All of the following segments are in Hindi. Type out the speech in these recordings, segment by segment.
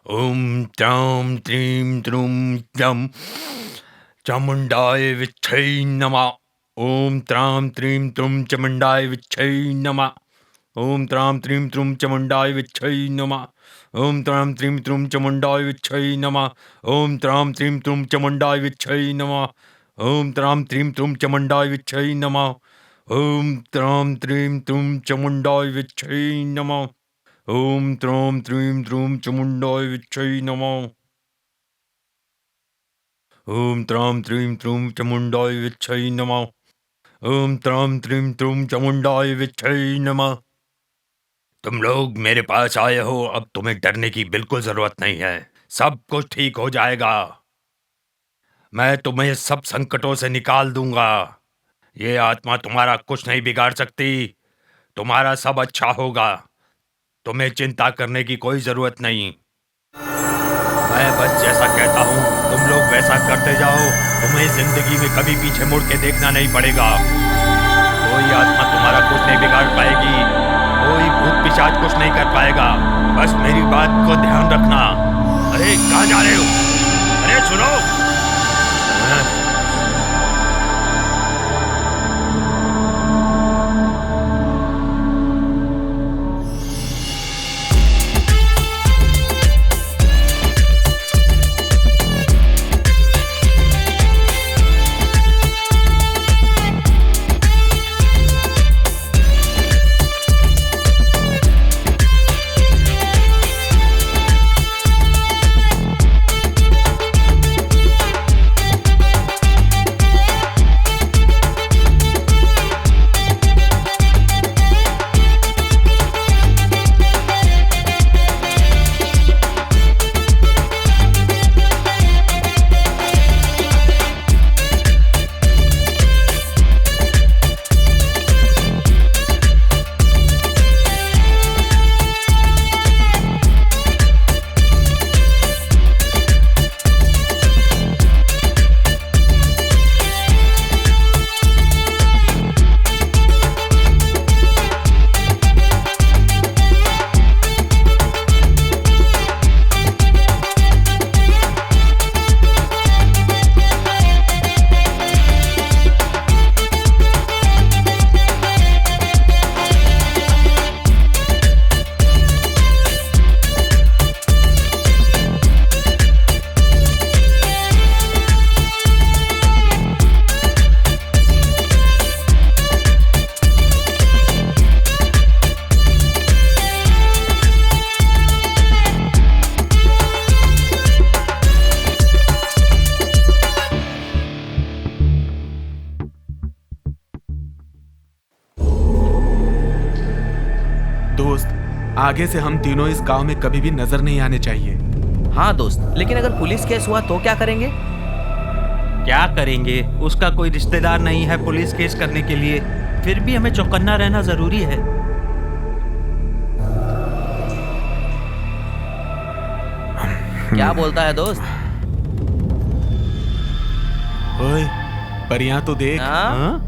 ओम त्रां त्रीं त्रूं चं चामुंडाय विच्छै नमः। ओम त्रां त्रीं त्रूं चामुंडाय विच्छै नमः। ओम त्रां त्रीं त्रूं चामुंडाय विच्छै नमः। ओम त्रां त्रीं त्रूं चामुंडाय विच्छै नमः। ओम त्रां त्रीं त्रूं चामुंडाय विच्छै नमः। ओम त्रां त्रीं त्रूं चामुंडाय विच्छै नमः। ओम त्रां त्रीं त्रूं चामुंडाय विच्छै नमः। ओम त्रां त्रीं त्रूं चामुंडाय विच्छै नमः। ओम त्रां त्रीं त्रूं चामुंडाय विच्छै नमः। ओम त्रां त्रीं त्रूं चामुंडाय विच्छै नमः। तुम लोग मेरे पास आए हो, अब तुम्हें डरने की बिल्कुल जरूरत नहीं है। सब कुछ ठीक हो जाएगा। मैं तुम्हें सब संकटों से निकाल दूंगा। ये आत्मा तुम्हारा कुछ नहीं बिगाड़ सकती। तुम्हारा सब अच्छा होगा। तुम्हें चिंता करने की कोई जरूरत नहीं। मैं बस जैसा कहता हूँ तुम लोग वैसा करते जाओ। तुम्हें जिंदगी में कभी पीछे मुड़ के देखना नहीं पड़ेगा। कोई आत्मा तुम्हारा कुछ नहीं बिगाड़ पाएगी। कोई भूत पिशाच कुछ नहीं कर पाएगा। बस मेरी बात को ध्यान रखना। अरे कहाँ जा रहे हो? अरे सुनो। हाँ? दोस्त, आगे से हम तीनों इस गांव में कभी भी नजर नहीं आने चाहिए। हाँ दोस्त, लेकिन अगर पुलिस केस हुआ तो क्या करेंगे? क्या करेंगे? उसका कोई रिश्तेदार नहीं है पुलिस केस करने के लिए। फिर भी हमें चौकन्ना रहना जरूरी है। क्या बोलता है दोस्त? ओए, परियां तो देख। हाँ?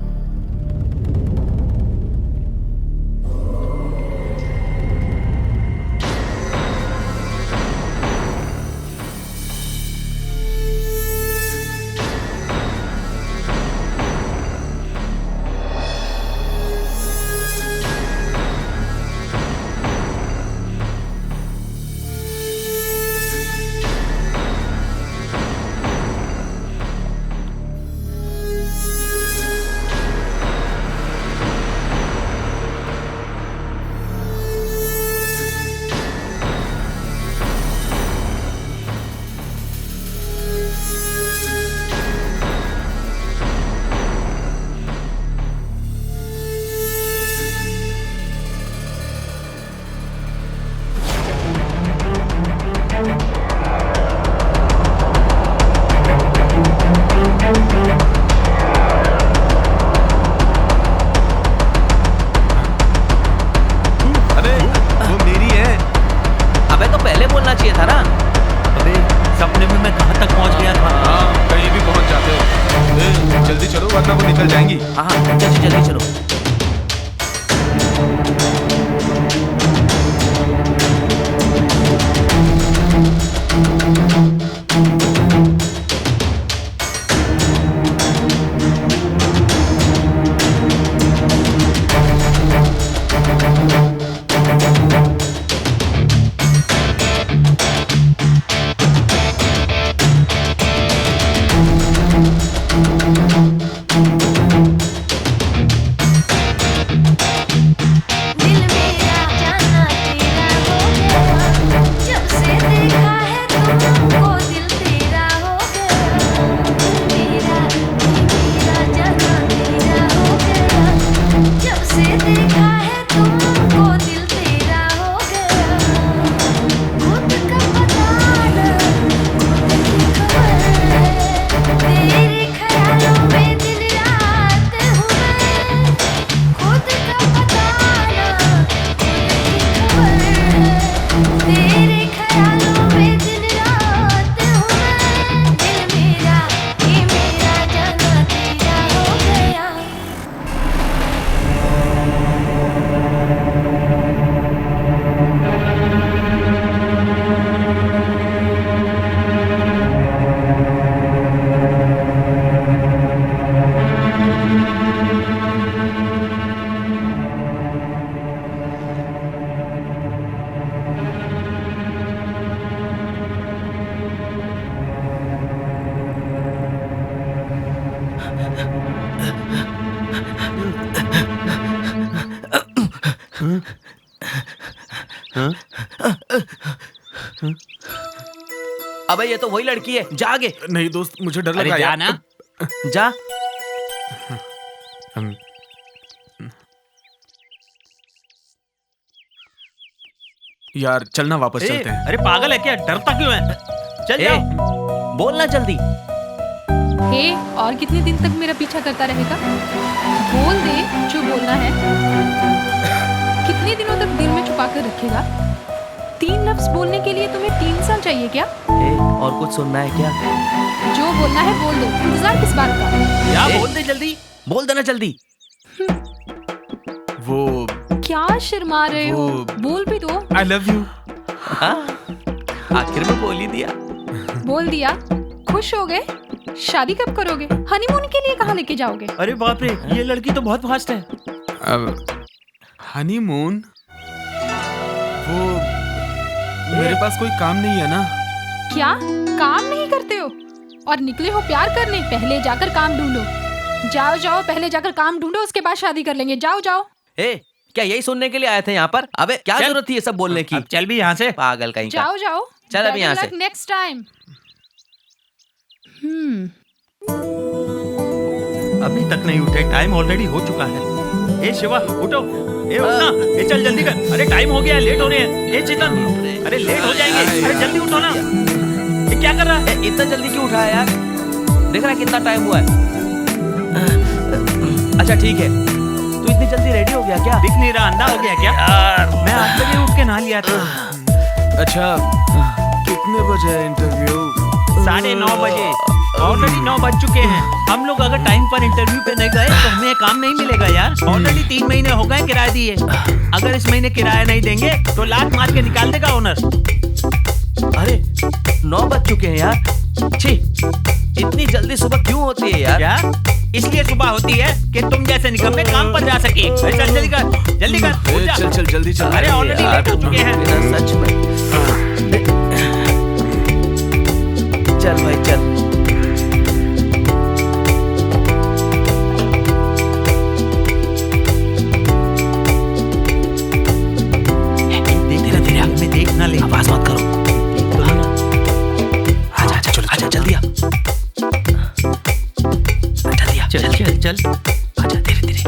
वरना वो निकल जाएंगी। हाँ जल्दी जल्दी चलो। अबे ये तो वही लड़की है, जा आगे। नहीं दोस्त, मुझे डर अरे लगा जा यार। ना। जा। हम- यार चलना, वापस ए, चलते हैं। अरे पागल है क्या, डरता क्यों है? चल ए, जाओ। बोलना जल्दी। हे, और कितने दिन तक मेरा पीछा करता रहेगा? बोल दे जो बोलना है। कितने दिनों तक दिल में छुपा कर रखेगा? 3 लफ्ज बोलने के लिए तुम्हें 3 साल चाहिए क्या? ए, और कुछ सुनना है क्या? जो बोलना है बोल दो, इंतजार किस बात का? क्या ए, बोल दे जल्दी। बोल देना जल्दी। वो क्या शर्मा रहे हो? बोल भी दो। आई लव यू। हाँ? आखिर में बोल ही दिया। बोल दिया? खुश हो गए? शादी कब करोगे? हनीमून के लिए कहाँ लेके जाओगे? अरे बाप रे, ये लड़की तो बहुत फास्ट है। अब हनीमून, वो मेरे पास कोई काम नहीं है ना। क्या काम नहीं करते हो और निकले हो प्यार करने? पहले जाकर काम ढूंढो। जाओ जाओ, पहले जाकर काम ढूंढो, उसके बाद शादी कर लेंगे। जाओ जाओ। ए, क्या यही सुनने के लिए आए थे यहाँ पर? अबे क्या चल। जरूरत थी ये सब बोलने की? अब चल भी यहाँ से। पागल कहीं का। जाओ जाओ। चल अभी यहाँ से। Next time. अभी तक नहीं उठे, टाइम ऑलरेडी हो चुका है। ए शिवा उठो, ए उठना, ए चल जल्दी कर। अरे टाइम हो गया है, लेट हो रहे हैं। ए चेतन, अरे लेट हो जाएंगे। अरे जल्दी उठो ना। ये क्या कर रहा है? इतना जल्दी क्यों उठाया यार? देख रहा है कितना टाइम हुआ है? अच्छा ठीक है, तू इतनी जल्दी रेडी हो गया क्या? दिख नहीं रहा, अंधा हो गया क्या? मैं 8 बजे उठ के नहा लिया था। अच्छा, कितने बजे है इंटरव्यू? 9:30 बजे। ऑलरेडी 9 बज चुके हैं। हम लोग अगर टाइम पर इंटरव्यू पे नहीं गए तो हमें काम नहीं मिलेगा यार। ऑलरेडी 3 महीने हो गए किराया दिए। अगर इस महीने किराया नहीं देंगे तो लात मार के निकाल देगा ओनर। अरे 9 बज चुके हैं यार। छी, इतनी जल्दी सुबह क्यों होती है यार? क्या? इसलिए सुबह होती है कि तुम जैसे निकम्मे काम पर जा सके। अरे चल जल्दी कर, जल्दी कर। उठ जा। चल चल जल्दी चल। अरे ऑलरेडी लेट हो चुके हैं। बिना सच में। चल भाई चल। धीरे धीरे आग में देख ना ले। आवाज मत करो। आजा आजा चलो, आजा जल्दी आ। जल्दी आ। चल चल चल। आजा धीरे धीरे।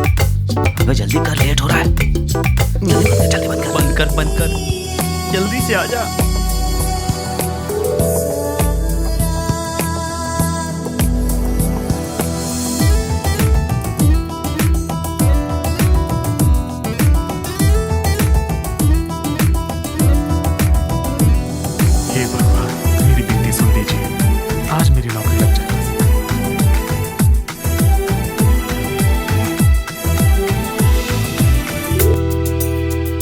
अबे जल्दी कर, लेट हो रहा है। जल्दी बंद कर। बंद कर, बंद कर, जल्दी से आजा। हे भगवान, मेरी विनती सुन लीजिए, आज मेरी नौकरी लग जाए।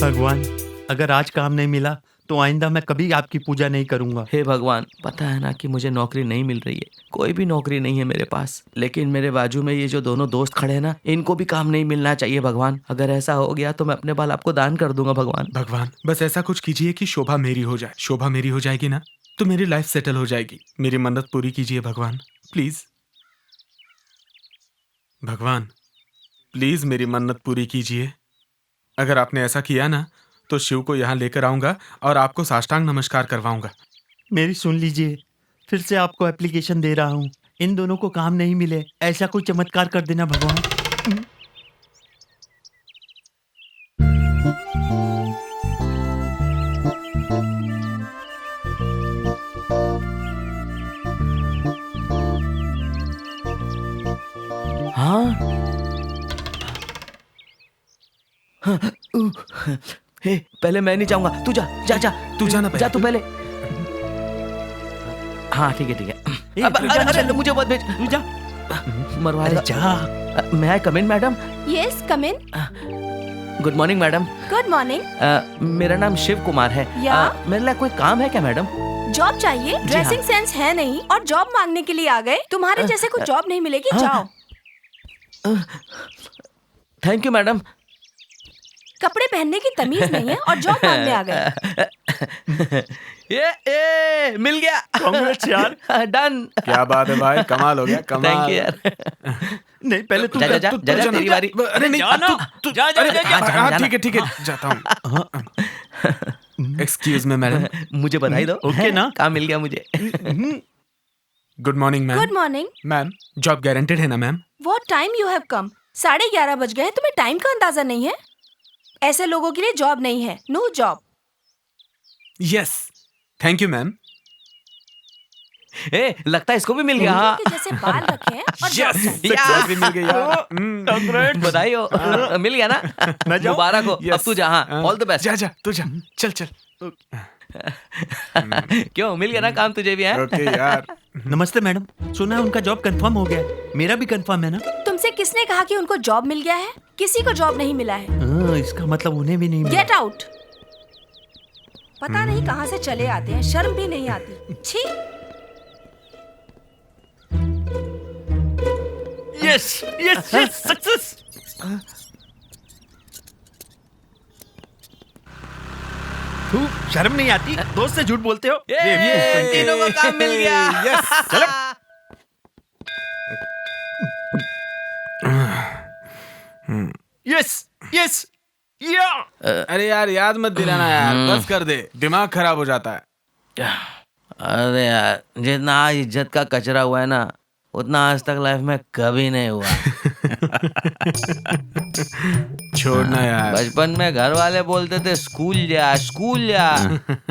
भगवान, अगर आज काम नहीं मिला तो आइंदा मैं कभी आपकी पूजा नहीं करूंगा। हे भगवान, पता है ना कि मुझे नौकरी नहीं मिल रही है। कोई भी नौकरी नहीं है मेरे पास। लेकिन मेरे बाजू में ये जो दोनों दोस्त खड़े हैं ना, इनको भी काम नहीं मिलना चाहिए भगवान। अगर ऐसा हो गया तो मैं अपने बाल आपको दान कर दूंगा भगवान। भगवान, बस ऐसा कुछ कीजिए कि शोभा मेरी हो जाए। शोभा मेरी हो जाएगी ना तो मेरी लाइफ सेटल हो जाएगी। मेरी मन्नत पूरी कीजिए भगवान, प्लीज। भगवान प्लीज मेरी मन्नत पूरी कीजिए। अगर आपने ऐसा किया ना तो शिव को यहाँ लेकर आऊंगा और आपको साष्टांग नमस्कार करवाऊंगा। मेरी सुन लीजिए, फिर से आपको एप्लीकेशन दे रहा हूँ। इन दोनों को काम नहीं मिले, ऐसा कोई चमत्कार कर देना भगवान। हाँ, हे, पहले मैं नहीं जाऊंगा। तू जा जा जा। तू जाना पहले। जा तू पहले। हाँ ठीक है ठीक है। ए, तू जा, अरे चल। मुझे मत भेज। तू जा। मरवा अरे देगा। जा। May I come in madam? Yes come in. Good morning madam. Good morning. मेरा नाम शिव कुमार है। या? मेरे लिए कोई काम है क्या मैडम? जॉब चाहिए? ड्रेसिंग सेंस है नहीं और जॉब मांगने के लिए आ गए? तुम्हारे जैसे को जॉब नहीं मिलेगी, जाओ। Thank you madam. कपड़े पहनने की तमीज नहीं है और जॉब मांगने आ गए। ये मिल गया। Congrats यार। डन। क्या बात है भाई, कमाल हो गया, थैंक कमाल। यू यार। नहीं पहले तू जा जा जा तू जा जा, जाना। तेरी बारी। अरे नहीं, जा ना। तू जा, जा, अरे, जा, जा। हाँ, ठीक है जाता हूँ। Excuse me madam. मुझे बधाई दो। ओके ना? काम मिल गया मुझे। Good morning ma'am. Good morning. Ma'am job guaranteed है ना ma'am? What time you have come? 11:30 बज गए हैं, तुम्हें टाइम का अंदाजा नहीं है? ऐसे लोगों के लिए जॉब नहीं है, no job. Yes thank you ma'am. ए, लगता है इसको भी मिल गया। हाँ। के जैसे बाल रखे हैं और job चाहिए। सक्सेस भी मिल गई यार। बधाई हो। मिल गया ना? मुबारक हो। Yes. अब तू जा। हाँ, ऑल द बेस्ट। जा जा तू जा, चल चल। क्यों, मिल गया ना काम तुझे भी है? ओके यार। नमस्ते मैडम, सुना है उनका जॉब कंफर्म हो गया है। मेरा भी कंफर्म है ना? तुमसे किसने कहा कि उनको जॉब मिल गया है? किसी को जॉब नहीं मिला है। इसका मतलब उन्हें भी नहीं मिला। Get out. पता नहीं कहाँ से चले आते हैं, शर्म भी नहीं आती। छी। Yes yes yes success. शर्म नहीं आती? दोस्त से झूठ बोलते हो? ये तीनों को काम मिल गया। यस यस या। अरे यार याद मत दिलाना यार, बस कर दे, दिमाग खराब हो जाता है। अरे यार, जितना आज इज्जत का कचरा हुआ है ना, उतना आज तक लाइफ में कभी नहीं हुआ। छोड़ना यार। बचपन में घर वाले बोलते थे स्कूल जा,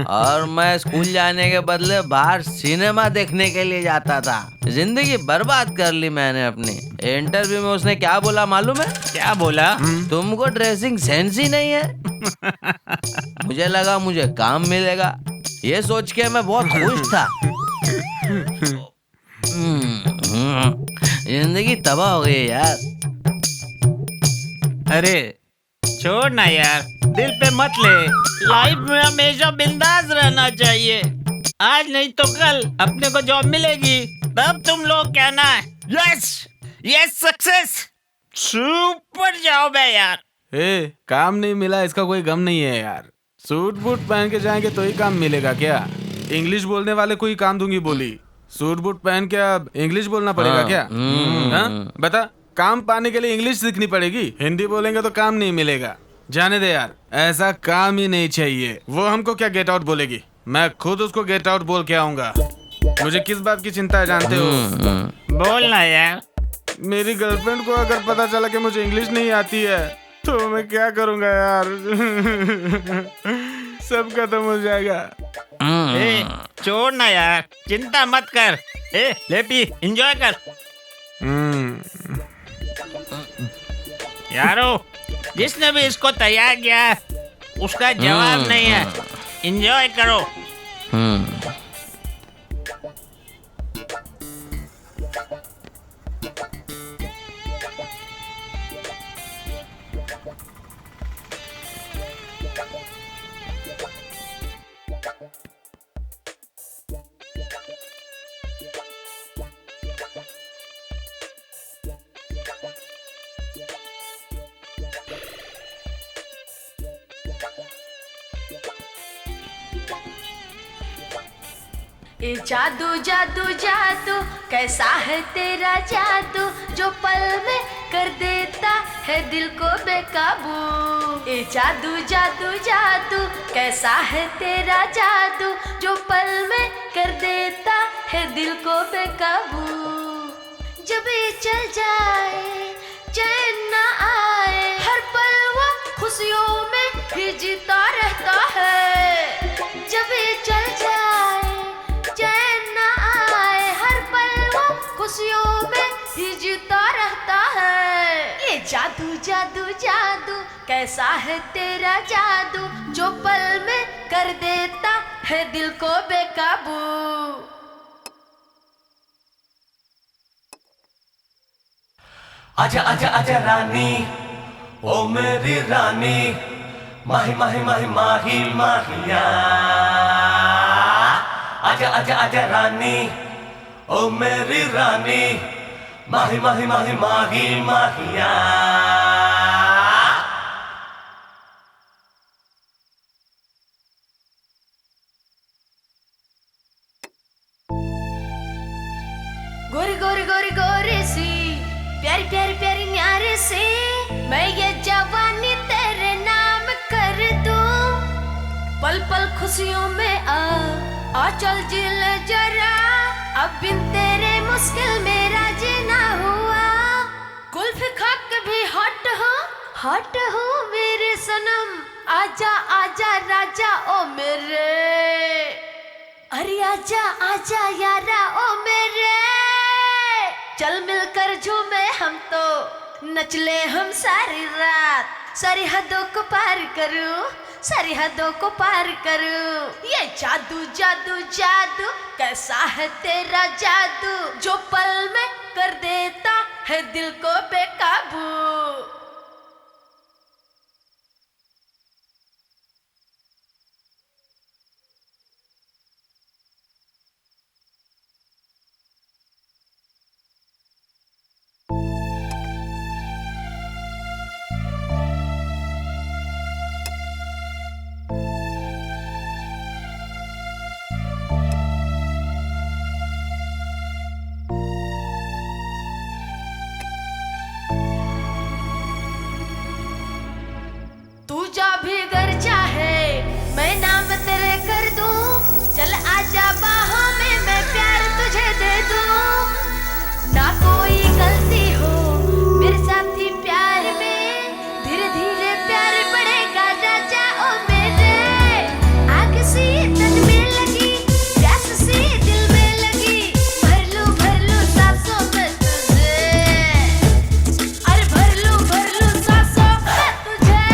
और मैं स्कूल जाने के बदले बाहर सिनेमा देखने के लिए जाता था। जिंदगी बर्बाद कर ली मैंने अपनी। इंटरव्यू में उसने क्या बोला मालूम है? क्या बोला? तुमको ड्रेसिंग सेंस ही नहीं है। मुझे लगा मुझे काम मिलेगा, ये सोच के मैं बहुत खुश था। जिंदगी तबाह हो गई यार। अरे छोड़ ना यार, दिल पे मत ले। लाइफ में हमेशा बिंदास रहना चाहिए। आज नहीं तो कल अपने को जॉब मिलेगी, तब तुम लोग कहना yes yes success. Super job है यार। ए, काम नहीं मिला इसका कोई गम नहीं है यार। सूट बूट पहन के जाएंगे तो ही काम मिलेगा क्या? इंग्लिश बोलने वाले को ही काम दूंगी बोली। सूट बूट पहन के अब इंग्लिश बोलना पड़ेगा क्या? हाँ? बता, काम पाने के लिए इंग्लिश सीखनी पड़ेगी। हिंदी बोलेंगे तो काम नहीं मिलेगा। जाने दे यार, ऐसा काम ही नहीं चाहिए। वो हमको क्या गेट आउट बोलेगी, मैं खुद उसको गेट आउट बोल के आऊंगा। मुझे किस बात की चिंता है जानते हो? बोलना यार। मेरी गर्लफ्रेंड को अगर पता चला कि मुझे इंग्लिश नहीं आती है तो मैं क्या करूंगा यार? सब खत्म हो जाएगा। ए, छोड़ ना यार, चिंता मत कर। ए, ले पी, एंजॉय कर। यारो, जिसने भी इसको तैयार किया है, उसका जवाब नहीं है। एंजॉय करो। ए जादू जादू जादू कैसा है तेरा जादू, जो पल में कर देता है दिल को बेकाबू। ए जादू जादू जादू कैसा है तेरा जादू, जो पल में कर देता है दिल को बेकाबू। जब ये चल जाए चैन ना आए, हर पल वो खुशियों में ही जीता रहता है। जब ये चल जाए चैन ना आए, हर पल वो खुशियों में ही जीता रहता है। ये जादू जादू जादू कैसा है तेरा जादू, जो पल में कर देता है दिल को बेकाबू। आजा आजा आजा रानी, ओ मेरी रानी, माही माही माही माही माहिया। आजा आजा आजा रानी, ओ मेरी रानी, माही माही माही माही माहिया। गोरी गोरी गोरी गोरी सी, प्यारी प्यारी प्यारी न्यारी सी, मैं ये जवानी तेरे नाम कर दूं। पल पल खुशियों में आ चल जी ले जरा, अब बिन तेरे मुश्किल मेरा जीना हुआ। कुल्फी खा के भी हट हो मेरे सनम, आजा आजा राजा ओ मेरे, अरे आजा आजा यारा ओ मेरे। चल मिलकर झूमे हम तो, नचले हम सारी रात, सरहदों को पार करूं, सरहदों को पार करूं। ये जादू जादू जादू कैसा है तेरा जादू, जो पल में कर देता है दिल को बेकाबू। जा भी घर चाहे मैं नाम तेरे कर दूं, चल आजा बाहों में मैं प्यार तुझे दे दूं। ना कोई गलती हो मेरे साथी प्यार में, धीरे धीरे प्यार बढ़ेगा राजा ओ मेरे। आग सी तन में लगी, प्यास सी दिल में लगी, भर लूं सांसों में तुझे, अरे भर लूं सांसों में तुझे।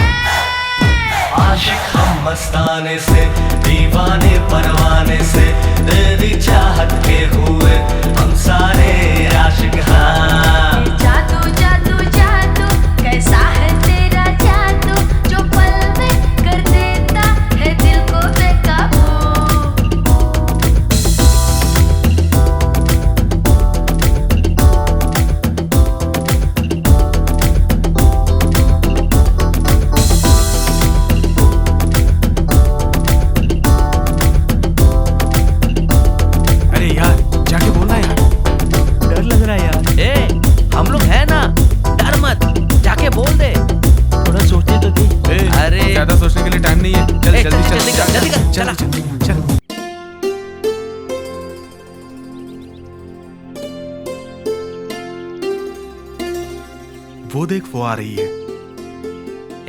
आशिक हम मस्ताने से, दीवाने परवाने से, तेरी चाहत के हुए हम सारे आशिक। हाँ जादू जादू जादू कैसा है तेरा जादू, जो पल में कर देता है दिल को बेकाबू। हम लोग हैं ना, डर मत, जाके बोल दे। थोड़ा सोचने तो दे। अरे ज्यादा सोचने के लिए टाइम नहीं है, चल ए, जल्दी जल्दी कर, जल्दी कर, चला। चल। वो देख, वो आ रही है।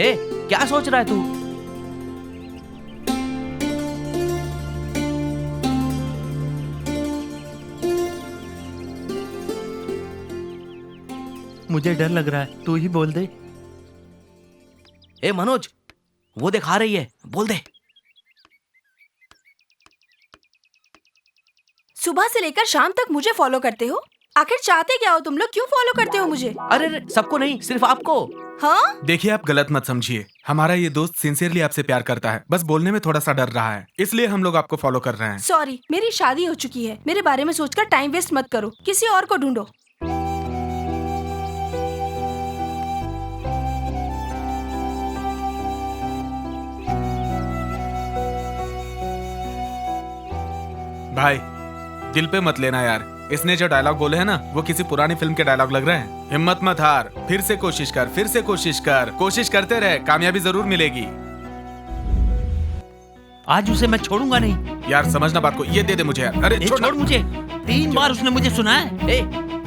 ए, क्या सोच रहा है तू? मुझे डर लग रहा है, तू ही बोल दे। ए मनोज, वो दिखा रही है, बोल दे। सुबह से लेकर शाम तक मुझे फॉलो करते हो, आखिर चाहते क्या हो तुम लोग? क्यों फॉलो करते हो मुझे? अरे सबको नहीं, सिर्फ आपको। हाँ, देखिए आप गलत मत समझिए, हमारा ये दोस्त सिंसियरली आपसे प्यार करता है, बस बोलने में थोड़ा सा डर रहा है, इसलिए हम लोग आपको फॉलो कर रहे हैं। सॉरी, मेरी शादी हो चुकी है, मेरे बारे में सोचकर टाइम वेस्ट मत करो, किसी और को ढूंढो। भाई दिल पे मत लेना यार, इसने जो डायलॉग बोले हैं ना, वो किसी पुरानी फिल्म के डायलॉग लग रहे हैं। हिम्मत मत हार, फिर से कोशिश कर, फिर से कोशिश कर, कोशिश करते रहे, कामयाबी जरूर मिलेगी। आज उसे मैं छोड़ूंगा नहीं। यार समझना बात को, ये दे दे मुझे यार। अरे छोड़ मुझे, 3 बार उसने मुझे सुना है। ए,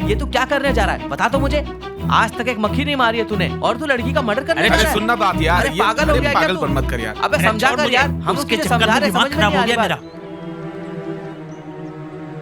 ये तू क्या करने जा रहा है? बता तो मुझे। आज तक एक मक्खी नहीं मारी है तूने, और तू लड़की का मर्डर करने जा रहा अरे है। सुनना बात यार, अरे पागल हो गया क्या तू? पागलपन मत कर यार। अबे समझा कर यार, हम उसके तुझे चक्कर समझा में रहे, दिमाग समझ में खराब नहीं हो आ गया रही मेरा। बात।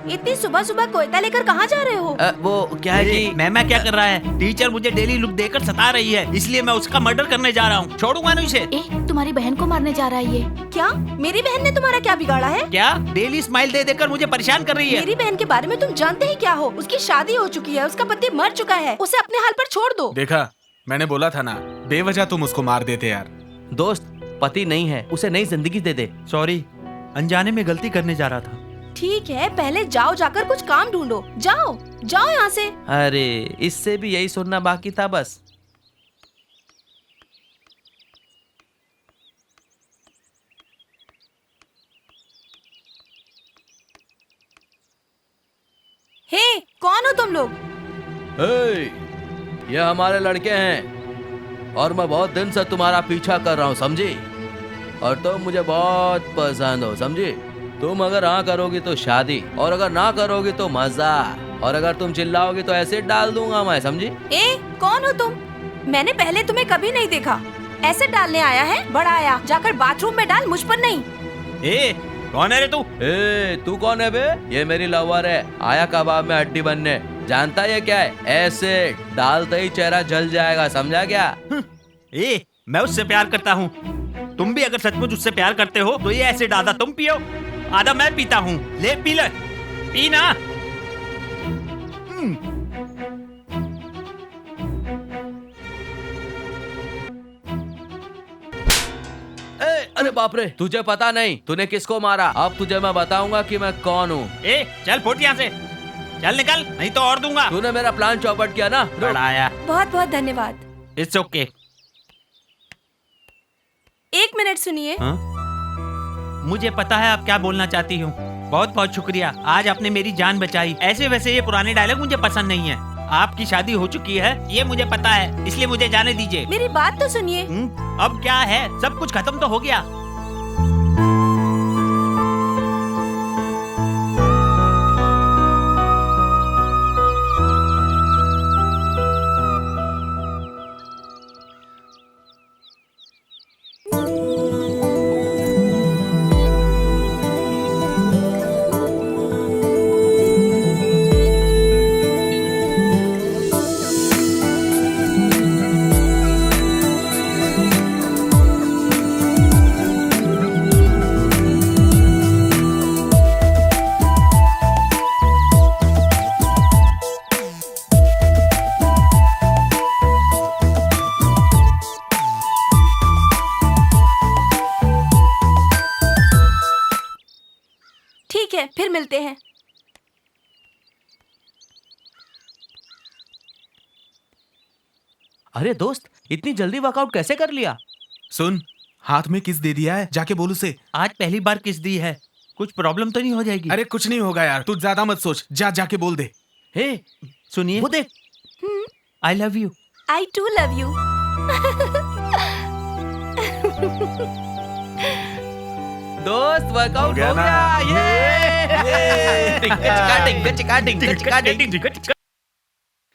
इतनी सुबह सुबह कोयता लेकर कहाँ जा रहे हो? वो क्या है कि मैं क्या कर रहा है? टीचर मुझे डेली लुक देकर सता रही है, इसलिए मैं उसका मर्डर करने जा रहा हूँ। छोड़ूंगा नहीं उसे। ए, तुम्हारी बहन को मारने जा रहा है ये। क्या मेरी बहन ने तुम्हारा क्या बिगाड़ा है? क्या डेली स्माइल दे देकर मुझे परेशान कर रही है? मेरी बहन के बारे में तुम जानते ही क्या हो? उसकी शादी हो चुकी है, उसका पति मर चुका है, उसे अपने हाल पर छोड़ दो। देखा, मैंने बोला था ना, बेवजह तुम उसको मार देते यार। दोस्त पति नहीं है, उसे नई जिंदगी दे दे। सॉरी, अनजाने में गलती करने जा रहा था। ठीक है, पहले जाओ, जाकर कुछ काम ढूंढो, जाओ जाओ यहाँ से। अरे इससे भी यही सुनना बाकी था बस। हे, कौन हो तुम लोग? ये हमारे लड़के हैं और मैं बहुत दिन से तुम्हारा पीछा कर रहा हूँ, समझी? और तुम मुझे बहुत पसंद हो, समझी? तुम अगर हाँ करोगी तो शादी, और अगर ना करोगी तो मजा, और अगर तुम चिल्लाओगी तो एसिड डाल दूंगा मैं, समझी? ए, कौन हो तुम? मैंने पहले तुम्हें कभी नहीं देखा। ऐसे डालने आया है? बड़ा आया, जाकर बाथरूम में डाल, मुझ पर नहीं। ए, कौन है रे तू? ए, तू कौन है बे? ये मेरी लवर है, आया कबाब में हड्डी बनने। जानता है ये क्या है? एसिड डालते ही चेहरा जल जाएगा, समझा क्या? ए, मैं उससे प्यार करता हूँ। तुम भी अगर सचमुच उससे प्यार करते हो तो ये एसिड आधा तुम पियो, आधा मैं पीता हूँ। ले पी ले, पी ना। अरे बाप रे, तुझे पता नहीं तूने किसको मारा? अब तुझे मैं बताऊंगा कि मैं कौन हूँ। ए, चल फुट यहाँ से, चल निकल, नहीं तो और दूंगा। तूने मेरा प्लान चौपट किया ना। बड़ा आया। बहुत बहुत धन्यवाद। It's okay. 1 मिनट सुनिए। मुझे पता है आप क्या बोलना चाहती हूँ। बहुत बहुत शुक्रिया, आज आपने मेरी जान बचाई। ऐसे वैसे ये पुराने डायलॉग मुझे पसंद नहीं है। आपकी शादी हो चुकी है, ये मुझे पता है, इसलिए मुझे जाने दीजिए। मेरी बात तो सुनिए। अब क्या है, सब कुछ खत्म तो हो गया। ठीक है, फिर मिलते हैं। अरे दोस्त, इतनी जल्दी वर्कआउट कैसे कर लिया? सुन, हाथ में किस दे दिया है, जाके बोल उसे। आज पहली बार किस दी है, कुछ प्रॉब्लम तो नहीं हो जाएगी? अरे कुछ नहीं होगा यार, तू ज्यादा मत सोच, जाके बोल दे। हे, सुनिए, वो देख। I love you. I too love you. दोस्त वर्कआउट हो गया।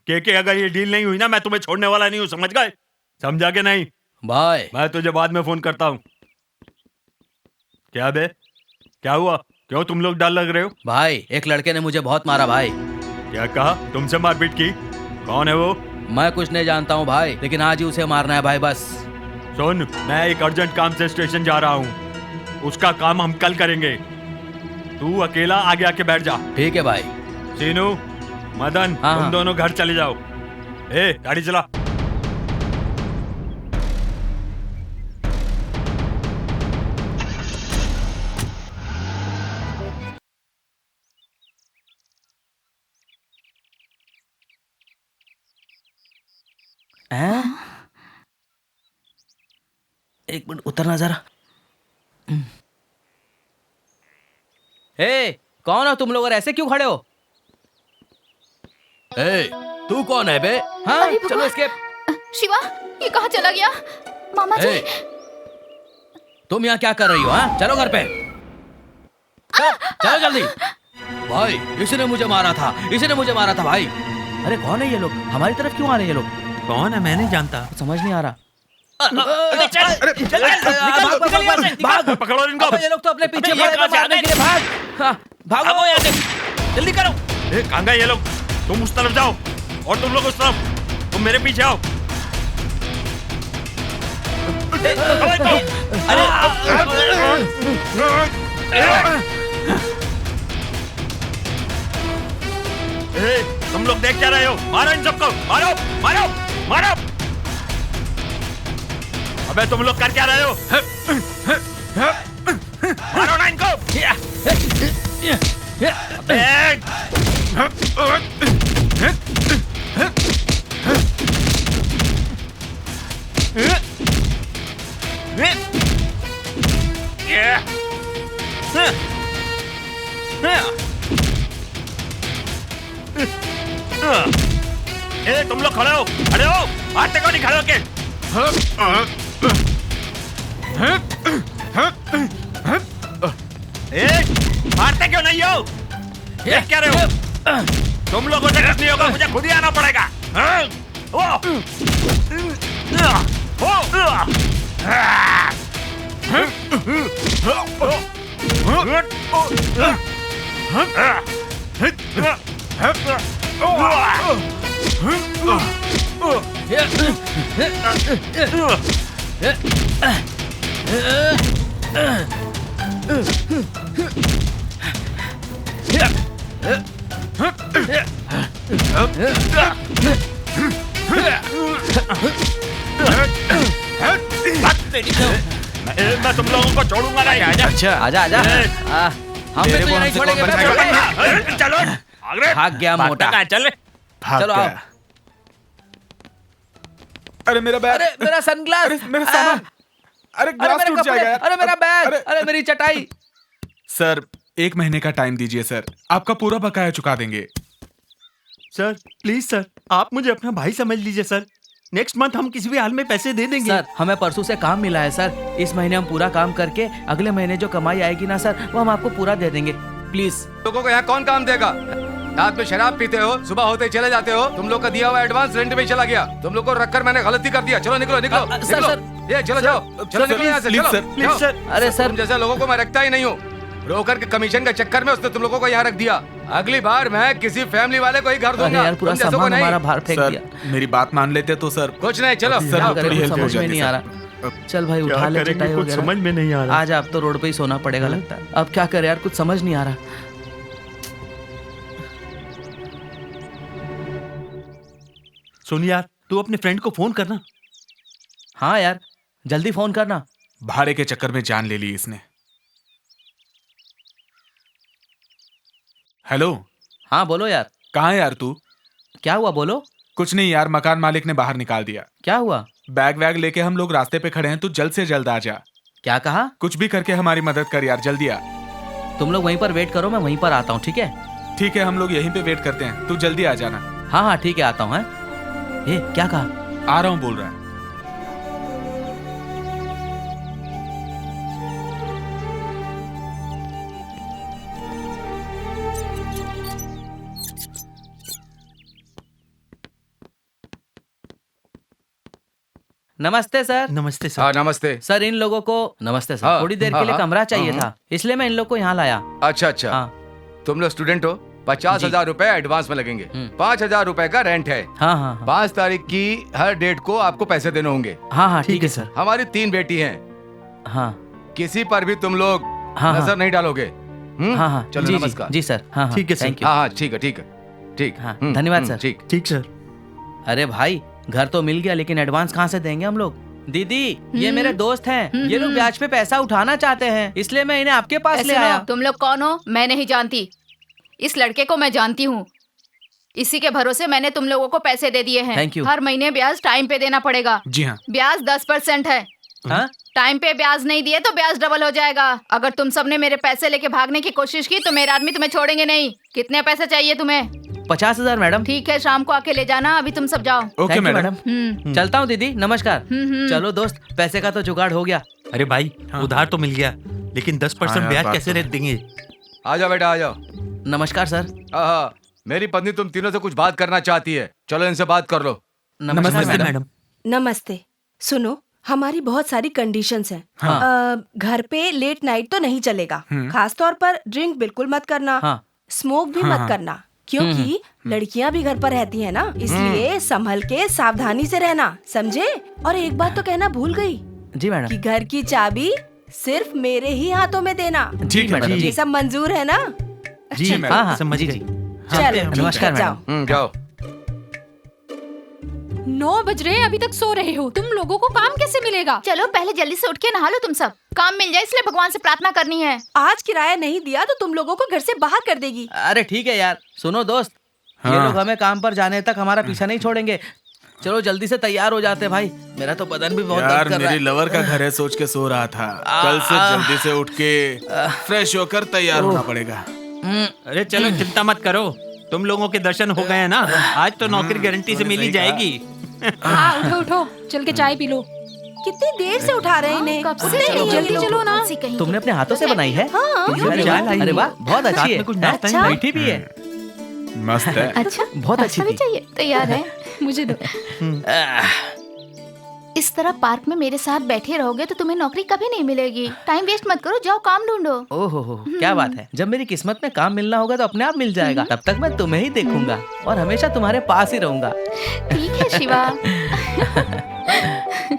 ये के अगर ये डील नहीं हुई ना, मैं तुम्हें छोड़ने वाला नहीं हूँ, समझ गए? समझा के नहीं? भाई मैं तुझे बाद में फोन करता हूँ। क्या बे, क्या हुआ? क्यों तुम लोग डर लग रहे हो? भाई, एक लड़के ने मुझे बहुत मारा भाई। क्या कहा? तुमसे मारपीट की? कौन है वो? मैं कुछ नहीं जानता हूँ भाई, लेकिन आज ही उसे मारना है भाई बस। सुन, मैं एक अर्जेंट काम से स्टेशन जा रहा हूँ, उसका काम हम कल करेंगे। तू अकेला आगे आके बैठ जा। ठीक है भाई। सीनू, मदन, तुम दोनों घर चले जाओ। ए, गाड़ी चला। एक मिनट, उतरना जरा। हे, कौन हो तुम लोग और ऐसे क्यों खड़े हो? हे, तू कौन है बे? हाँ, चलो इसके। शिवा, ये कहाँ चला गया? मामा जी। तुम यहाँ क्या कर रही हो? हाँ, चलो घर पे। चलो जल्दी। भाई, इसने मुझे मारा था, इसने मुझे मारा था भाई। अरे कौन है ये लोग? हमारी तरफ क्यों आ रहे हैं ये लोग? कौन है, मैं नहीं जानता। समझ नहीं आ रहा। भाग, पकड़ो इनको। ये लोग तो अपने पीछे मारने के लिए भागो यहाँ से, जल्दी करो। कहाँ गए ये लोग? तुम उस तरफ जाओ और तुम लोग उस तरफ। तुम मेरे पीछे आओ। तुम लोग देख क्या रहे हो? मारो इन सबको, मारो मारो मारो। अबे तुम लोग कर क्या रहे हो? मारो ना इनको। तुम लोग खड़े हो, खड़े हो, हाथ देखो नहीं खड़े होके। मारते क्यों नहीं हो? देख क्या रहे हो? तुम लोगों से कुछ नहीं होगा, मुझे खुद ही आना पड़ेगा। मैं तुम लोगों को छोड़ूंगा नहीं। अच्छा आजा आजा। हम भी तुझे नहीं छोड़ेंगे। चलो आगे। भाग गया मोटा। चल चलो आओ। अरे मेरा बैग, अरे मेरा सनग्लास, अरे मेरा सामान, अरे अरे ग्लास मेरे टूट कपड़े, जाएगा यार। अरे मेरा बैग, अरे- अरे मेरी चटाई। सर 1 महीने का टाइम दीजिए सर, आपका पूरा बकाया चुका देंगे। सर प्लीज सर, आप मुझे अपना भाई समझ लीजिए सर। नेक्स्ट मंथ हम किसी भी हाल में पैसे दे देंगे। सर हमें परसों से काम मिला है सर। इस महीने हम पूरा काम करके अगले महीने जो कमाई आएगी ना सर, वो हम आपको पूरा दे देंगे। प्लीज। लोगों को यहाँ कौन काम देगा? रात में शराब पीते हो, सुबह होते ही चले जाते हो। तुम लोग का दिया हुआ एडवांस रेंट में चला गया। तुम लोग को रखकर मैंने गलती कर दिया। चलो निकलो निकलो सर, निकलो। सर। ये चलो जाओ, चलो निकलो यहाँ से। प्लीज चलो, सर, जाओ। Please sir. अरे सर तुम जैसे लोगों को मैं रखता ही नहीं हूँ। ब्रोकर के कमीशन के चक्कर में उसने तुम लोगों को यहाँ रख दिया। अगली बार मैं किसी फैमिली वाले को ही घर अरे दूंगा। यार पूरा तुम जैसों को सामान नहीं। हमारा बाहर फेंक सर दिया। मेरी बात मान लेते तो सर। कुछ नहीं, चलो सर, जाओ। थोड़ी कुछ हेल्प हो समझ में जाती नहीं सर। आ रहा। चल भाई उठा ले करेंगे, चटाई कुछ वगैरह। समझ में नहीं आ रहा। आज आप तो रोड पे ही सोना पड़ेगा लगता है। अब क्या करे यार, कुछ समझ नहीं आ रहा। सोनिया तू अपने फ्रेंड को फोन करना। हाँ यार जल्दी फोन करना। भाड़े के चक्कर में जान ले ली इसने। हेलो। हाँ बोलो यार। कहाँ है यार तू? क्या हुआ बोलो। कुछ नहीं यार, मकान मालिक ने बाहर निकाल दिया। क्या हुआ? बैग वैग लेके हम लोग रास्ते पे खड़े हैं, तू जल्द से जल्द आ जा। क्या कहा? कुछ भी करके हमारी मदद कर यार, जल्दी आ। तुम लोग वहीं पर वेट करो, मैं वहीं पर आता हूँ। ठीक है ठीक है, हम लोग यहीं पे वेट करते हैं, तू जल्दी आ जाना। हाँ हाँ ठीक है आता हूँ। ए क्या कहा? आ रहा हूँ बोल रहा है। नमस्ते सर। नमस्ते सर। हाँ नमस्ते। सर इन लोगों को नमस्ते सर। हाँ, थोड़ी देर हाँ, के लिए हाँ, कमरा चाहिए हाँ, था, इसलिए मैं इन लोग को यहाँ लाया। अच्छा अच्छा। हाँ तुम लोग स्टूडेंट हो। 50,000 रुपए एडवांस में लगेंगे। 5,000 रुपए का रेंट है। हाँ हाँ हाँ 5 तारीख की हर डेट को आपको पैसे देने होंगे। हाँ हाँ ठीक है सर। हमारी 3 बेटी हैं। हाँ किसी पर भी तुम लोग हाँ, नजर हाँ। नहीं डालोगे। हाँ हाँ चलो जी, नमस्कार। जी सर। हाँ हाँ ठीक है सर। Thank you. हाँ हाँ ठीक है ठीक है ठीक। हाँ, धन्यवाद सर। ठीक। ठीक सर। अरे भाई घर तो मिल गया, लेकिन एडवांस कहाँ से देंगे हम लोग? दीदी ये मेरे दोस्त हैं, ये लोग ब्याज पे पैसा उठाना चाहते हैं, इसलिए मैं इन्हें आपके पास ले आया। तुम लोग कौन हो? मैं नहीं जानती। इस लड़के को मैं जानती हूँ। इसी के भरोसे मैंने तुम लोगों को पैसे दे दिए हैं। Thank you। हर महीने ब्याज टाइम पे देना पड़ेगा। जी हाँ। ब्याज 10% है। हाँ? टाइम पे ब्याज नहीं दिए तो ब्याज डबल हो जाएगा। अगर तुम सबने मेरे पैसे लेके भागने की कोशिश की तो मेरा आदमी तुम्हें छोड़ेंगे नहीं। कितने पैसे चाहिए तुम्हें? 50,000 मैडम। ठीक है, शाम को आके ले जाना। अभी तुम सब जाओ। Okay Thank you, madam. चलता हूँ दीदी, नमस्कार। चलो दोस्त, पैसे का तो जुगाड़ हो गया। अरे भाई उधार तो मिल गया, लेकिन 10% हाँ यार, ब्याज बात कैसे तो रेट देंगे? आ जाओ बेटा आ जाओ। नमस्कार सर। हाँ मेरी पत्नी तुम तीनों से कुछ बात करना चाहती है। चलो इनसे बात कर लो। नमस्कार नमस्ते मैडम। मैडम। नमस्ते। सुनो, हमारी बहुत सारी कंडीशंस हैं। हाँ। घर पे लेट नाइट तो नहीं चलेगा। खास तौर पर ड्रिंक बिल्कुल मत करना। हाँ। स्मोक भी मत करना, क्योंकि लड़कियां भी घर पर रहती हैं ना, इसलिए संभल के सावधानी से रहना, समझे? और एक बात तो कहना भूल गई जी मैडम। कि घर की चाबी सिर्फ मेरे ही हाथों में देना। ठीक है मैडम। ये सब मंजूर है ना? जी मैडम। हाँ हाँ समझ जी, गए। जी। चलो ठीक नमस्कार है, जाओ। जाओ। 9 बज रहे हैं, अभी तक सो रहे हो। तुम लोगों को काम कैसे मिलेगा? चलो पहले जल्दी से उठ के नहा लो तुम सब। काम मिल जाए इसलिए भगवान से प्रार्थना करनी है। आज किराया नहीं दिया तो तुम लोगों को घर से बाहर कर देगी। अरे ठीक है यार, सुनो दोस्त, ये लोग हमें काम पर जाने तक हमारा पीछा नहीं छोड़ेंगे। चलो जल्दी से तैयार हो जाते भाई, मेरा तो बदन भी बहुत यार दर्द कर रहा मेरी है। लवर का घर है सोच के सो रहा था। कल से जल्दी से उठ के फ्रेश होकर तैयार होना पड़ेगा। अरे चलो चिंता मत करो, तुम लोगों के दर्शन हो गए हैं ना, आज तो नौकरी गारंटी से मिल ही जाएगी। हाँ उठो उठो, चल के चाय पी लो। कितनी देर से उठा रहे हैं इन्हें। कब से उठते नहीं हैं जल्दी ये लोग। चलो ना। कौन सी कहीं तुमने अपने हाथों से बनाई है? हाँ। अरे वाह, बहुत अच्छी है। कुछ नाश्ता अच्छा। मीठी भी है। मस्त है। अच्छा बहुत अच्छी भी थी। चाहिए। तैयार है। मुझे दो। इस तरह पार्क में मेरे साथ बैठे रहोगे तो तुम्हें नौकरी कभी नहीं मिलेगी। टाइम वेस्ट मत करो, जाओ काम ढूंढो। ओहो हो, क्या बात है। जब मेरी किस्मत में काम मिलना होगा तो अपने आप मिल जाएगा। तब तक मैं तुम्हें ही देखूंगा और हमेशा तुम्हारे पास ही रहूंगा। ठीक है शिवा।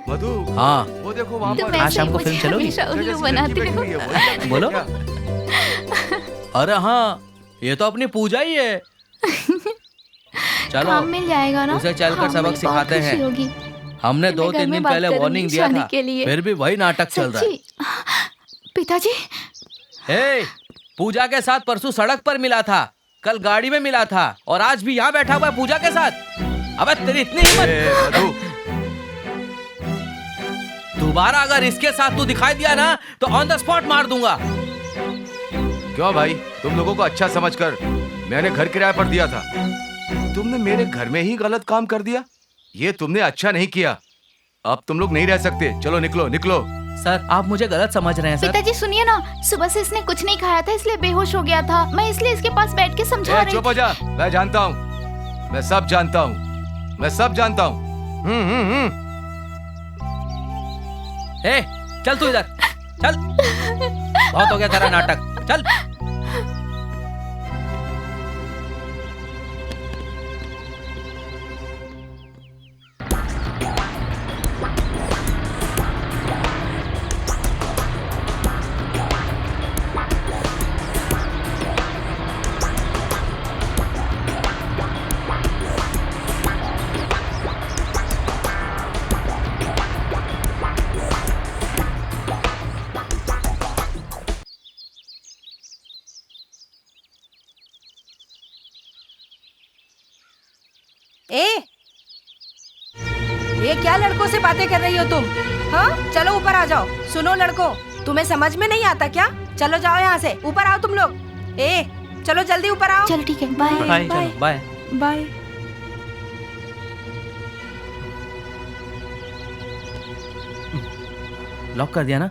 मधु, हाँ, वो देखो वहाँ तुम पर। आज ऐसे शाम को मुझे फिल्म चलोगी? हमेशा उल्लू जैसी बनाते लड़की बैठी हो। हुई है, वही कर रही है बोलो। क्या? अरे हाँ, ये तो अपनी पूजा ही है। चलो, काम मिल जाएगा ना। उसे चलकर हाँ, सबक मुझे बहुत सिखाते हैं। खुशी होगी। हमने मैं घर 2-3 में दिन बात पहले करूंगी वार्निंग दिया शादी था, के लिए। फिर भी वही नाटक चल रहा है। सच्ची? पिताजी हे, पूजा के साथ परसों सड़क पर मिला था, कल गाड़ी में मिला था और आज भी यहाँ बैठा हुआ है पूजा के साथ। अबे तेरी इतनी हिम्मत! ए, मधु, दोबारा अगर इसके साथ तू दिखाई दिया ना तो ऑन द स्पॉट मार दूंगा। क्यों भाई, तुम लोगों को अच्छा समझकर मैंने घर किराए पर दिया था, तुमने मेरे घर में ही गलत काम कर दिया। ये तुमने अच्छा नहीं किया। अब तुम लोग नहीं रह सकते, चलो निकलो निकलो। सर, आप मुझे गलत समझ रहे हैं सर। पिताजी सुनिए ना, सुबह से इसने कुछ नहीं खाया था इसलिए बेहोश हो गया था। मैं इसलिए इसके पास बैठ के समझा ए, रही चुप हो जा, मैं जानता हूँ, मैं सब जानता हूँ, मैं सब जानता हूँ। ए, चल तू इधर, चल। बहुत हो गया तेरा नाटक, चल। ए, ये क्या लड़कों से बातें कर रही हो तुम? हाँ, चलो ऊपर आ जाओ। सुनो लड़कों, तुम्हें समझ में नहीं आता क्या? चलो जाओ यहाँ से, ऊपर आओ तुम लोग। ए, चलो जल्दी ऊपर आओ। चल ठीक है, बाय बाय, चलो, बाय। बाय। लॉक कर दिया ना?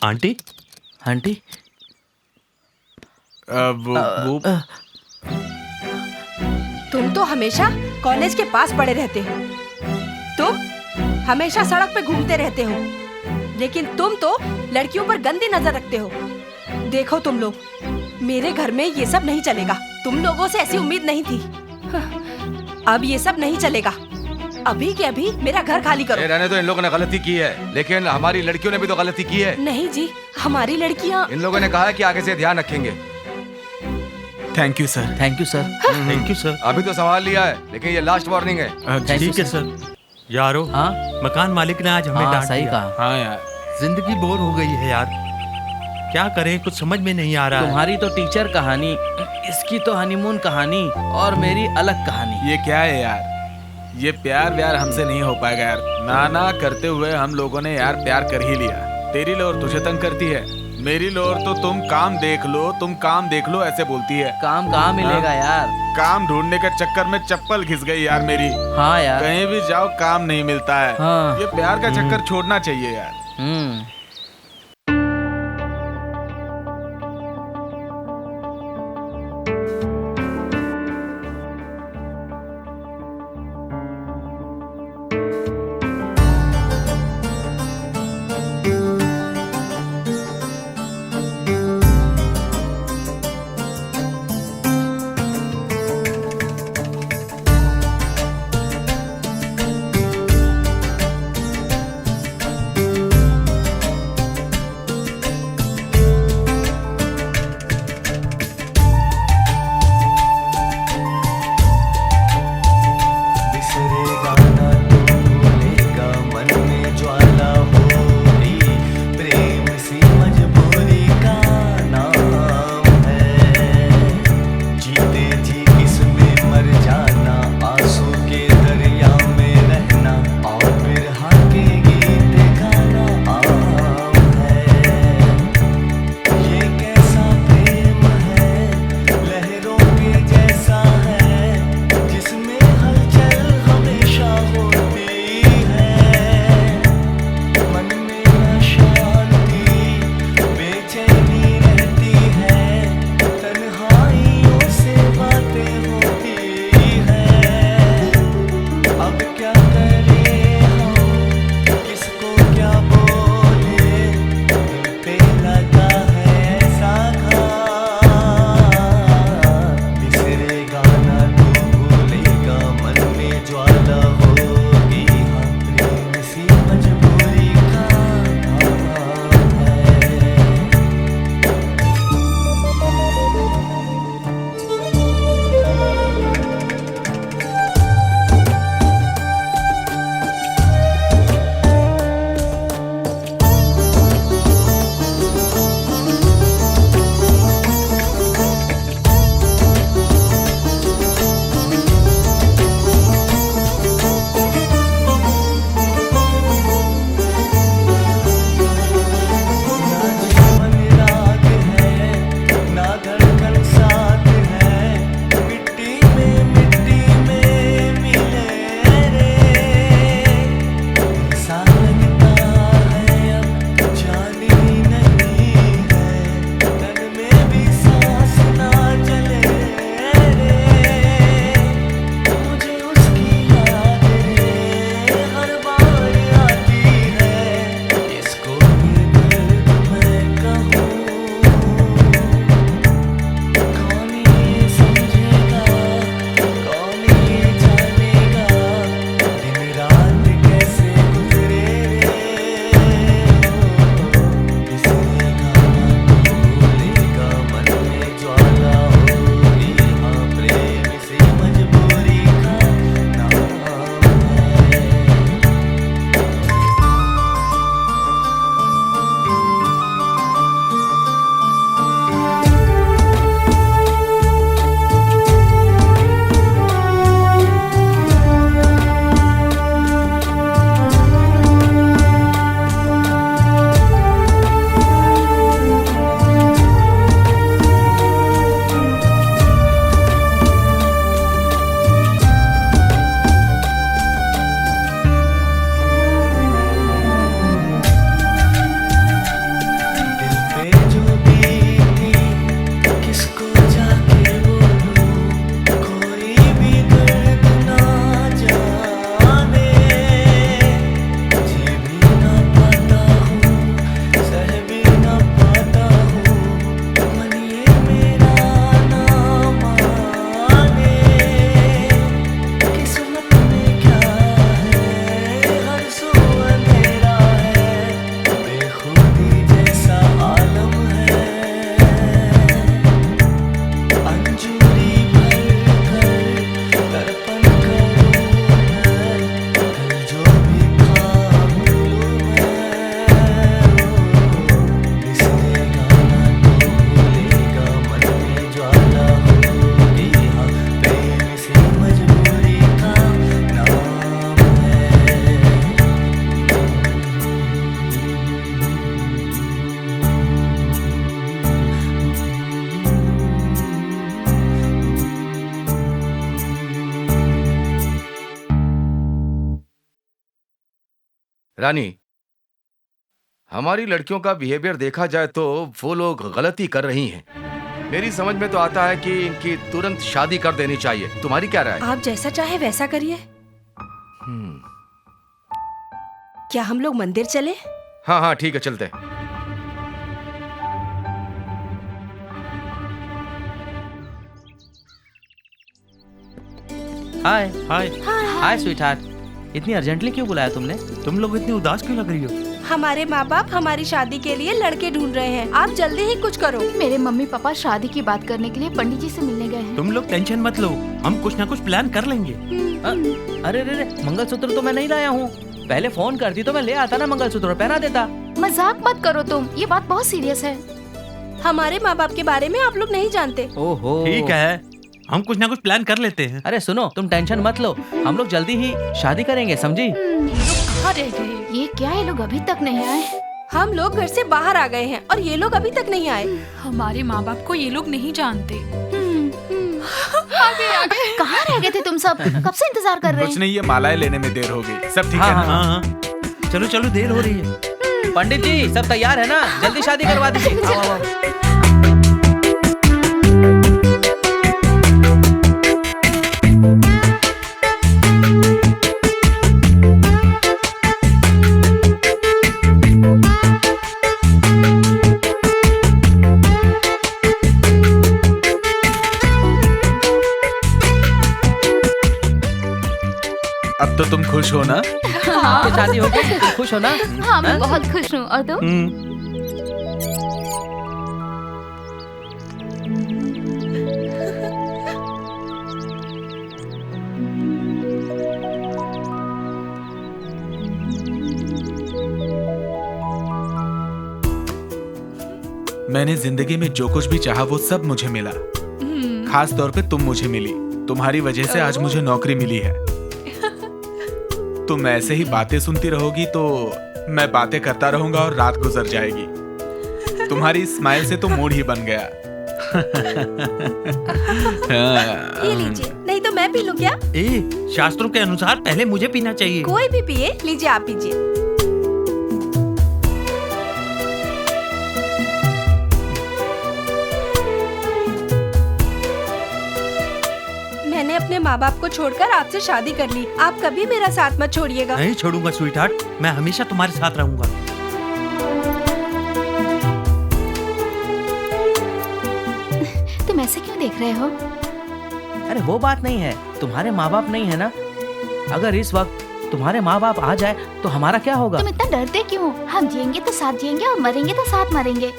आंटी, आंटी, वो तुम तो हमेशा कॉलेज के पास पड़े रहते हो। तुम हमेशा सड़क पे घूमते रहते हो, लेकिन तुम तो लड़कियों पर गंदी नजर रखते हो। देखो तुम लोग, मेरे घर में ये सब नहीं चलेगा। तुम लोगों से ऐसी उम्मीद नहीं थी। अब ये सब नहीं चलेगा। अभी के अभी मेरा घर खाली करो। रहने तो, इन लोगों ने गलती की है, लेकिन हमारी लड़कियों ने भी तो गलती की है। नहीं जी, हमारी लड़कियाँ। इन लोगों ने कहा है कि आगे से ध्यान रखेंगे। Thank you sir. Thank you sir. Thank you sir. अभी तो संभाल लिया है, लेकिन ये लास्ट वार्निंग है। थैंक यू ठीक है सर। यारो, हाँ मकान मालिक ने आज हमें हाँ, डांट सही दिया। कहा। हाँ यार, जिंदगी बोर हो गई है यार, क्या करें, कुछ समझ में नहीं आ रहा है। तुम्हारी तो टीचर कहानी, इसकी तो हनीमून कहानी और मेरी अलग कहानी। ये क्या है यार? ये प्यार व्यार हमसे नहीं हो पाएगा यार। ना ना करते हुए हम लोगों ने यार प्यार कर ही लिया। तेरी लोर तुझे तंग करती है, मेरी लोर तो तुम काम देख लो, तुम काम देख लो ऐसे बोलती है। काम कहाँ मिलेगा यार? काम ढूंढने के चक्कर में चप्पल घिस गई यार मेरी। हाँ यार। कहीं भी जाओ काम नहीं मिलता है। हाँ। ये प्यार का चक्कर छोड़ना चाहिए यार। हम्म। रानी, हमारी लड़कियों का बिहेवियर देखा जाए तो वो लोग गलती कर रही हैं। मेरी समझ में तो आता है कि इनकी तुरंत शादी कर देनी चाहिए। तुम्हारी क्या राय? आप जैसा चाहे वैसा करिए। क्या हम लोग मंदिर चले? हाँ हाँ ठीक है, चलते हैं। हाय हाय। हाय स्वीटहार्ट, इतनी अर्जेंटली क्यों बुलाया तुमने? तुम लोग इतनी उदास क्यों लग रही हो? हमारे माँ बाप हमारी शादी के लिए लड़के ढूंढ रहे हैं। आप जल्दी ही कुछ करो। मेरे मम्मी पापा शादी की बात करने के लिए पंडित जी से मिलने गए हैं। तुम लोग टेंशन मत लो, हम कुछ ना कुछ प्लान कर लेंगे। अरे रे रे, मंगलसूत्र तो मैं नहीं लाया हूँ। पहले फोन करती तो मैं ले आता ना, मंगलसूत्र पहना देता। मजाक मत करो तुम, ये बात बहुत सीरियस है। हमारे माँ बाप के बारे में आप लोग नहीं जानते। ओहो ठीक है, हम कुछ ना कुछ प्लान कर लेते हैं। अरे सुनो, तुम टेंशन मत लो, हम लोग जल्दी ही शादी करेंगे, समझी? कहाँ रह गए? ये क्या, ये लोग अभी तक नहीं आए? हम लोग घर से बाहर आ गए हैं और ये लोग अभी तक नहीं आए। हमारे माँ बाप को ये लोग नहीं जानते। आगे कहाँ रह गए थे तुम सब? कब से इंतजार कर रहे कुछ हैं? नहीं, ये मालाएं लेने में देर हो गई। सब ठीक हाँ, है ना? हाँ हाँ, चलो चलो, देर हो रही है। पंडित जी सब तैयार है ना? जल्दी शादी करवा दीजिए। आओ, आओ, आओ। अब तो तुम खुश हो ना? तो शादी हो गई, तुम खुश हो ना? हाँ मैं बहुत खुश हूँ। और तुम? मैंने जिंदगी में जो कुछ भी चाहा वो सब मुझे मिला। खास तौर पे तुम मुझे मिली। तुम्हारी वजह से आज मुझे नौकरी मिली है। तुम ऐसे ही बातें सुनती रहोगी तो मैं बातें करता रहूंगा और रात गुजर जाएगी। तुम्हारी स्माइल से तो मूड ही बन गया। ये लीजिए, नहीं तो मैं पी लूं क्या? शास्त्रों के अनुसार पहले मुझे पीना चाहिए। कोई भी पिए, लीजिए आप पीजिए। मैंने अपने माँ बाप को छोड़कर आपसे शादी कर ली। आप कभी मेरा साथ मत छोड़िएगा। नहीं छोड़ूंगा स्वीटहार्ट, मैं हमेशा तुम्हारे साथ रहूंगा। तुम ऐसे क्यों देख रहे हो? अरे वो बात नहीं है, तुम्हारे माँ बाप नहीं है ना? अगर इस वक्त तुम्हारे माँ बाप आ जाए तो हमारा क्या होगा? तुम इतना डरते क्यों? हम जिएंगे तो साथ जिएंगे और मरेंगे तो साथ मरेंगे।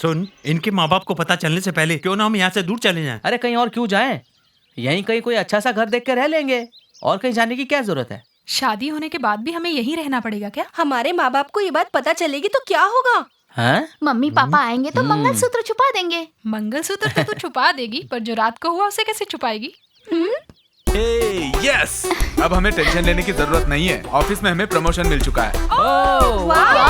सुन, इनके माँ बाप को पता चलने से पहले क्यों ना हम यहाँ से दूर चले जाएं। अरे कहीं और क्यों जाएं? यहीं कहीं कोई अच्छा सा घर देख के रह लेंगे, और कहीं जाने की क्या जरूरत है? शादी होने के बाद भी हमें यहीं रहना पड़ेगा क्या? हमारे माँ बाप को ये बात पता चलेगी तो क्या होगा? हैं? मम्मी पापा आएंगे तो मंगलसूत्र छुपा देंगे। मंगलसूत्र तो तू छुपा देगी, पर जो रात को हुआ उसे कैसे छुपाएगी? यस, अब हमें टेंशन लेने की जरूरत नहीं है। ऑफिस में हमें प्रमोशन मिल चुका है।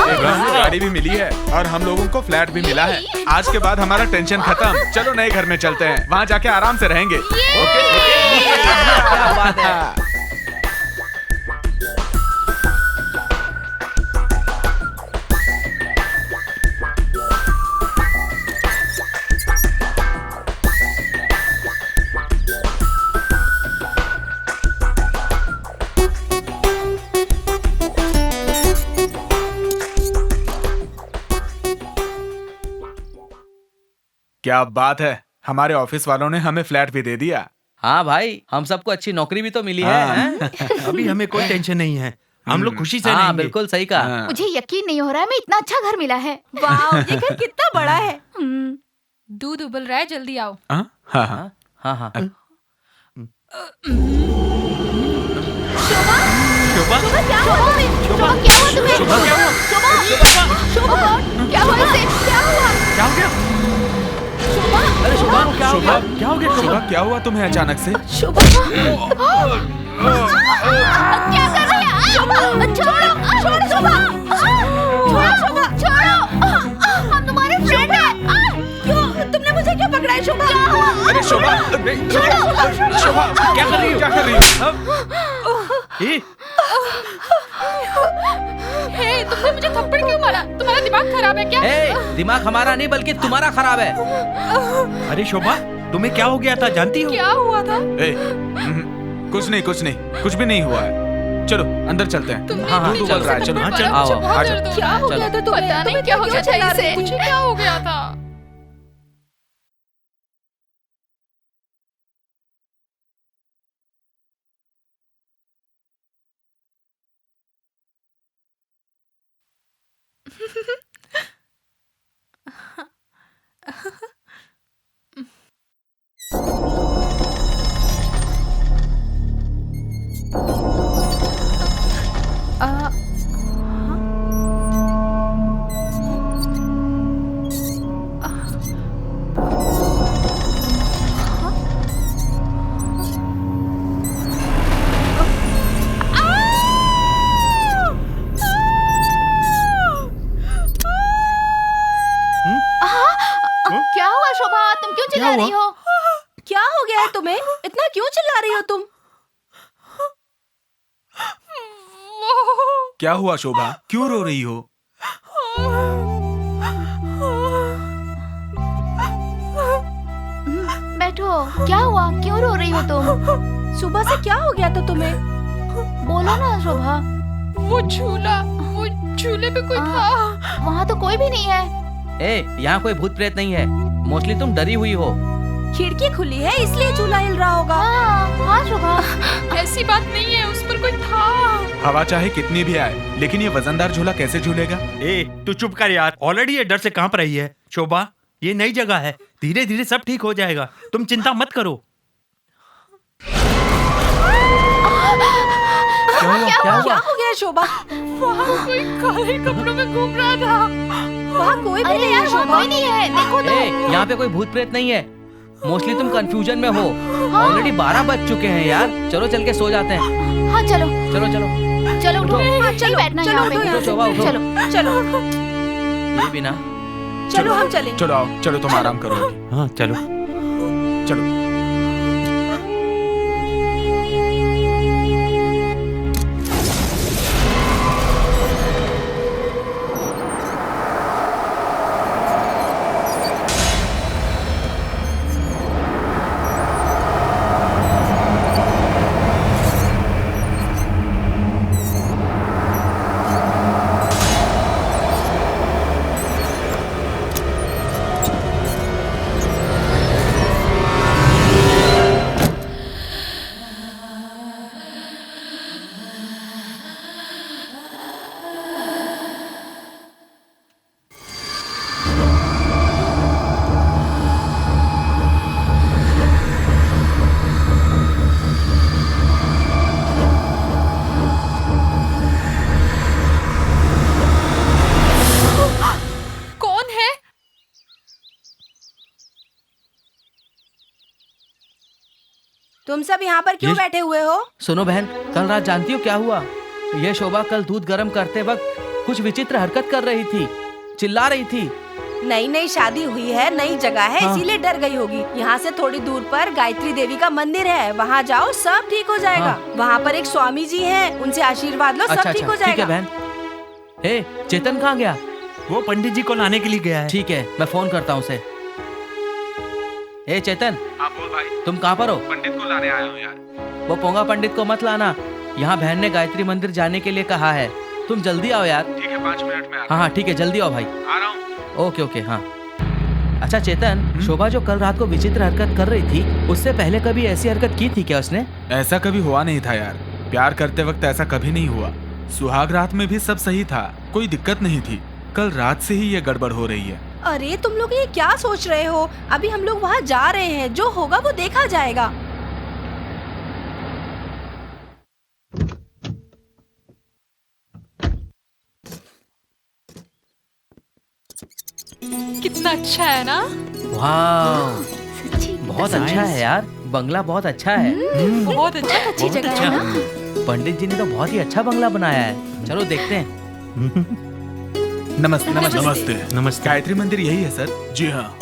एक गाड़ी भी मिली है और हम लोगों को फ्लैट भी मिला है। आज के बाद हमारा टेंशन खत्म। चलो नए घर में चलते हैं, वहाँ जाके आराम से रहेंगे। क्या बात है? क्या बात है, हमारे ऑफिस वालों ने हमें फ्लैट भी दे दिया। हाँ भाई, हम सबको अच्छी नौकरी भी तो मिली है, हैं? अभी हमें कोई टेंशन नहीं है, हम लोग खुशी से हाँ रहेंगे। बिल्कुल सही कहा। मुझे यकीन नहीं हो रहा है, मैं इतना अच्छा घर मिला है। वाह, ये घर कितना बड़ा है। दूध उबल रहा है, जल्दी आओ। हाँ हाँ हाँ हाँ। शोभा क्या हुआ तुम्हें? शोभा क्या हुआ तुम्हें? शोभा क्या हुआ? शोभा क्या हुआ इसे? क्या हुआ? क्या हो गया? अरे शोभा को क्या हो गया? क्या हो गया? शोभा क्या हुआ तुम्हें अचानक से? शोभा क्या कर रही है? शोभा छोड़ो, छोड़ो शोभा, छोड़ो शोभा, छोड़ो। हम तुम्हारे फ्रेंड हैं। क्यों? तुमने मुझे क्यों पकड़ा है शोभा? अरे शोभा, शोभा क्या कर रही हो? क्या कर रही हो? हे, तुमने मुझे थप्पड़ क्यों मारा? तुम्हारा दिमाग खराब है क्या? दिमाग हमारा नहीं बल्कि तुम्हारा खराब है। अरे शोभा, तुम्हें क्या हो गया था, जानती हो? क्या हुआ था? कुछ नहीं, कुछ भी नहीं हुआ है। चलो अंदर चलते हैं। दूध उबल रहा है, चलो। हाँ, चलो। आओ, बहुत आजा। दर्द हो क्या रहा हो गया था तुम्हें? पता नहीं क्या हो गया था इसे। मुझे क्या हो गया था? क्या हुआ शोभा? तुम क्यों चिल्ला रही हो? क्या हो गया है तुम्हें? इतना क्यों चिल्ला रही हो तुम? क्या हुआ शोभा? क्यों रो रही हो? बैठो। क्या हुआ? क्यों रो रही हो तुम? सुबह से क्या हो गया था तुम्हें? बोलो ना शोभा। वो झूले पे कोई था। वहाँ तो कोई भी नहीं है। यहाँ कोई भूत प्रेत नहीं है, मोस्टली तुम डरी हुई हो। खिड़की खुली है इसलिए झूला हिल रहा होगा। हाँ शोभा, ऐसी बात नहीं है, उस पर कोई था। हवा चाहे कितनी भी आए, लेकिन ये वजनदार झूला कैसे झूलेगा? तू चुप कर यार, ऑलरेडी ये डर से कांप रही है। शोभा, ये नई जगह है, धीरे धीरे सब ठीक हो जाएगा, तुम चिंता मत करो। क्या हो गया शोभा? वहाँ कोई काले कपड़ों में घूम रहा था। वहाँ कोई भी अरे नहीं यार है वहाँ शोभा। कोई नहीं है, देखो तो। यहाँ पे कोई भूत प्रेत नहीं है, मोस्टली तुम कंफ्यूजन में हो। ऑलरेडी 12 बज चुके हैं यार, चलो चल के सो जाते हैं। हाँ चलो चलो चलो चलो उठो। हाँ, चलो बैठना है यहाँ पे। उठो शोभा, उठो। चलो चलो ये भी ना। चलो हम चलें। चलो आओ, चलो तुम आराम करो। हाँ चलो। चलो। तुम सब यहाँ पर क्यों बैठे हुए हो? सुनो बहन, कल रात जानती हो क्या हुआ? ये शोभा कल दूध गर्म करते वक्त कुछ विचित्र हरकत कर रही थी, चिल्ला रही थी। नई नई शादी हुई है, नई जगह है, हाँ। इसीलिए डर गई होगी। यहाँ से थोड़ी दूर पर गायत्री देवी का मंदिर है, वहाँ जाओ, सब ठीक हो जाएगा। हाँ। वहाँ पर एक स्वामी जी हैं, उनसे आशीर्वाद लो, सब ठीक हो ठीक है जाएगा। बहन। ए, चेतन कहाँ गया? वो पंडित जी को लाने के लिए गया है। ठीक है, मैं फोन करता हूँ उसे। ए चेतन, हाँ बोल भाई। तुम कहाँ पर हो? पंडित को लाने आया हूँ यार। वो पोंगा पंडित को मत लाना, यहाँ बहन ने गायत्री मंदिर जाने के लिए कहा है। तुम जल्दी आओ यार। ठीक है, 5 मिनट में हाँ हाँ ठीक है, जल्दी आओ भाई। आ रहा हूँ। ओके ओके हाँ। अच्छा चेतन, शोभा जो कल रात को विचित्र हरकत कर रही थी, उससे पहले कभी ऐसी हरकत की थी क्या उसने? ऐसा कभी हुआ नहीं था यार, प्यार करते वक्त ऐसा कभी नहीं हुआ। सुहाग रात में भी सब सही था, कोई दिक्कत नहीं थी। कल रात से ही ये गड़बड़ हो रही है। अरे तुम लोग ये क्या सोच रहे हो? अभी हम लोग वहाँ जा रहे हैं, जो होगा वो देखा जाएगा। कितना अच्छा है ना? वाह, बहुत अच्छा है यार, बंगला बहुत अच्छा है। बहुत अच्छा। अच्छी जगह है ना? पंडित जी ने तो बहुत ही अच्छा बंगला बनाया है। चलो देखते हैं। नमस्ते नमस्ते नमस्ते। नमस्ते। गायत्री मंदिर यही है सर? जी हाँ।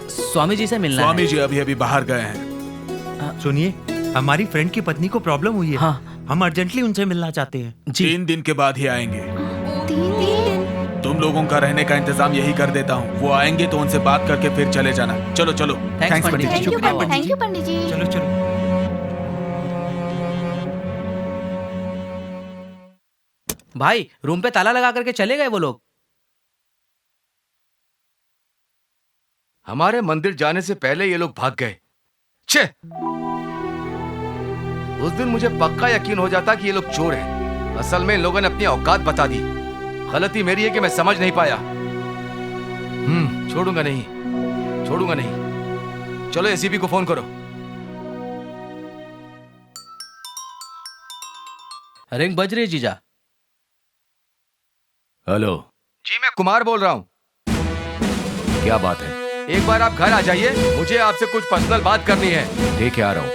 स्वामी जी से मिलना स्वामी है। जी अभी अभी बाहर गए हैं। सुनिए, हमारी फ्रेंड की पत्नी को प्रॉब्लम हुई है। हाँ। हम अर्जेंटली उनसे मिलना चाहते हैं। जी 3 दिन के बाद ही आएंगे। 3 दिन? तुम लोगों का रहने का इंतजाम यही कर देता हूँ। वो आएंगे तो उनसे बात करके फिर चले जाना। चलो चलो। Thanks Pandit ji. Thank you शुक्रिया पंडित, थैंक यू पंडित जी। चलो चलो। भाई, रूम पे ताला लगा करके चले गए वो लोग। हमारे मंदिर जाने से पहले ये लोग भाग गए। छे! उस दिन मुझे पक्का यकीन हो जाता कि ये लोग चोर हैं। असल में इन लोगों ने अपनी औकात बता दी। गलती मेरी है कि मैं समझ नहीं पाया। छोड़ूंगा नहीं, छोड़ूंगा नहीं। चलो एसीपी को फोन करो। रिंग बज रही है जीजा। हेलो जी, मैं कुमार बोल रहा हूँ। क्या बात है? एक बार आप घर आ जाइए, मुझे आपसे कुछ पर्सनल बात करनी है। ठीक है, आ रहा हूँ।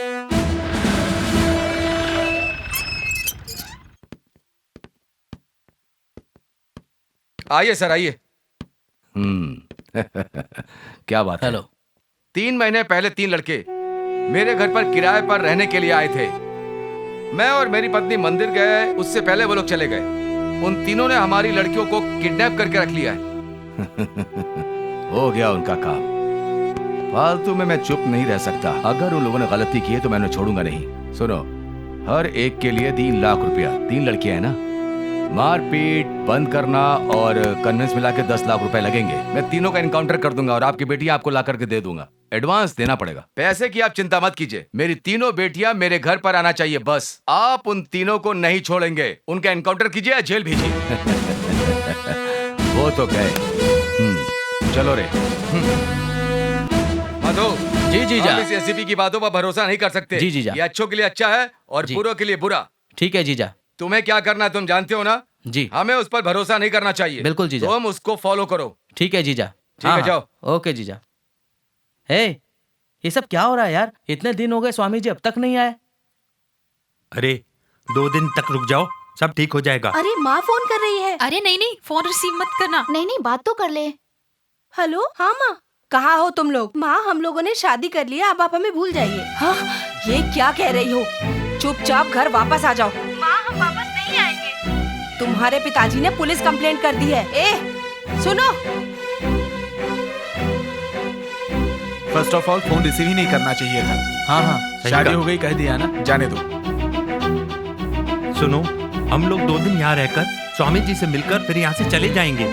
आइए सर, आइए। क्या बात है? हेलो। 3 महीने पहले 3 लड़के मेरे घर पर किराए पर रहने के लिए आए थे। मैं और मेरी पत्नी मंदिर गए, उससे पहले वो लोग चले गए। उन तीनों ने हमारी लड़कियों को किडनैप करके रख लिया है। हो गया उनका काम। फालतू में मैं चुप नहीं रह सकता। अगर उन लोगों ने गलती की है तो मैं उन्हें छोड़ूंगा नहीं। सुनो, हर एक के लिए 3 लाख रुपया। 3 लड़कियां हैं ना? मारपीट बंद करना और कन्विंस मिला के 10 लाख रुपए लगेंगे। मैं तीनों का इनकाउंटर कर दूंगा और आपकी बेटियां आपको ला करके दे दूंगा। एडवांस देना पड़ेगा। पैसे की आप चिंता मत कीजिए। मेरी तीनों बेटियां मेरे घर पर आना चाहिए बस। आप उन तीनों को नहीं छोड़ेंगे। उनका एनकाउंटर कीजिए या जेल भेजिए। वो तो गए। चलो रे। मधु जी जीजा। हम इस एसीपी की बातों पर भरोसा नहीं कर सकते। जी जीजा। ये अच्छों के लिए अच्छा है और जी। बुरों के लिए बुरा। ठीक है जीजा। तुम्हें क्या करना है तुम जानते हो ना? जी हमें उस पर भरोसा नहीं करना चाहिए। बिल्कुल जीजा। तुम उसको फॉलो करो। ठीक है जीजा। ठीक है, जाओ। ओके जीजा। हे, ये सब क्या हो रहा है यार? इतने दिन हो गए, स्वामी जी अब तक नहीं आए। अरे 2 दिन तक रुक जाओ, सब ठीक हो जाएगा। अरे माँ फोन कर रही है। अरे नहीं नहीं, फोन रिसीव मत करना। नहीं नहीं, बात तो कर ले। हेलो, हाँ माँ, कहाँ हो तुम लोग? माँ, हम लोगों ने शादी कर लिया, अब आप हमें भूल जाइए। हाँ, ये क्या कह रही हो? चुपचाप घर वापस आ जाओ। माँ, हम वापस नहीं आएंगे। तुम्हारे पिताजी ने पुलिस कंप्लेंट कर दी है। सुनो, first of all phone receive ही नहीं करना चाहिए था। हाँ हाँ शादी हो गई कह दिया ना, जाने दो। सुनो, हम लोग 2 दिन यहाँ रहकर स्वामी जी से मिलकर फिर यहाँ से चले जाएंगे।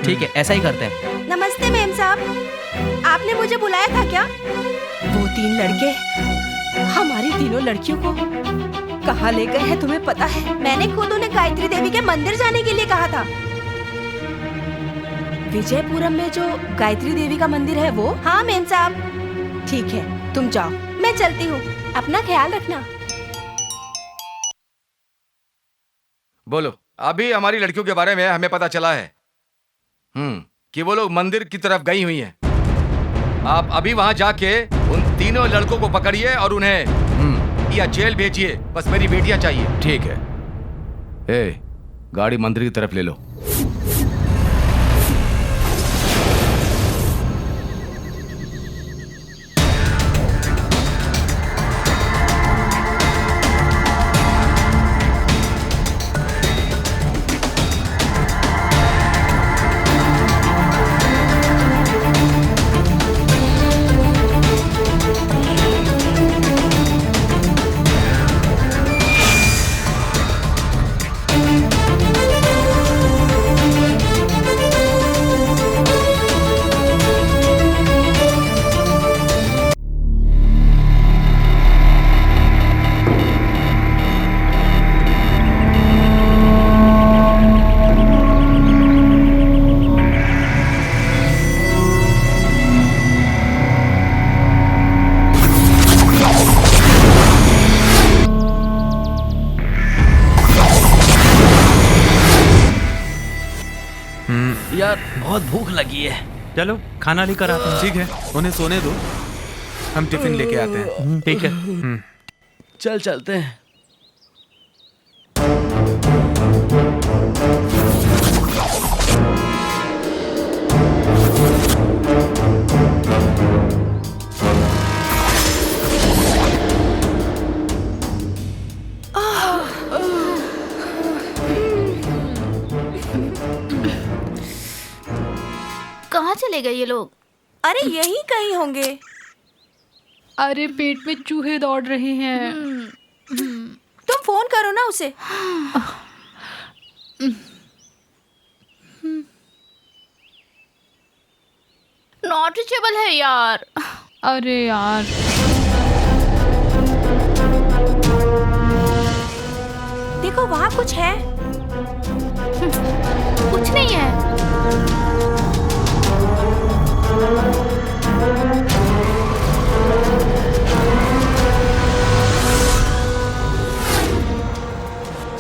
ठीक है, ऐसा ही करते हैं। नमस्ते मेम साहब, आपने मुझे बुलाया था क्या? वो 3 लड़के हमारी तीनों लड़कियों को कहाँ ले गए हैं तुम्हें पता है? मैंने खुद उन्हें गायत्री देवी के मंदिर जाने के लिए कहा था। विजयपुरम में जो गायत्री देवी का मंदिर है वो? हाँ मेम साहब। ठीक है, तुम जाओ, मैं चलती हूँ। अपना ख्याल रखना। बोलो, अभी हमारी लड़कियों के बारे में हमें पता चला है कि वो लोग मंदिर की तरफ गई हुई हैं। आप अभी वहां जाके उन तीनों लड़कों को पकड़िए और उन्हें या जेल भेजिए। बस मेरी बेटियां चाहिए। ठीक है। ए, गाड़ी मंदिर की तरफ ले लो। यार बहुत भूख लगी है। चलो खाना लेकर आते हैं। ठीक है, उन्हें सोने दो, हम टिफिन लेके आते हैं। ठीक है। चल चलते हैं। कहाँ चले गए ये लोग? अरे यहीं कहीं होंगे। अरे पेट में चूहे दौड़ रहे हैं। तुम फोन करो ना उसे। नॉट रीचेबल है यार। अरे यार, देखो वहाँ कुछ है। कुछ नहीं है।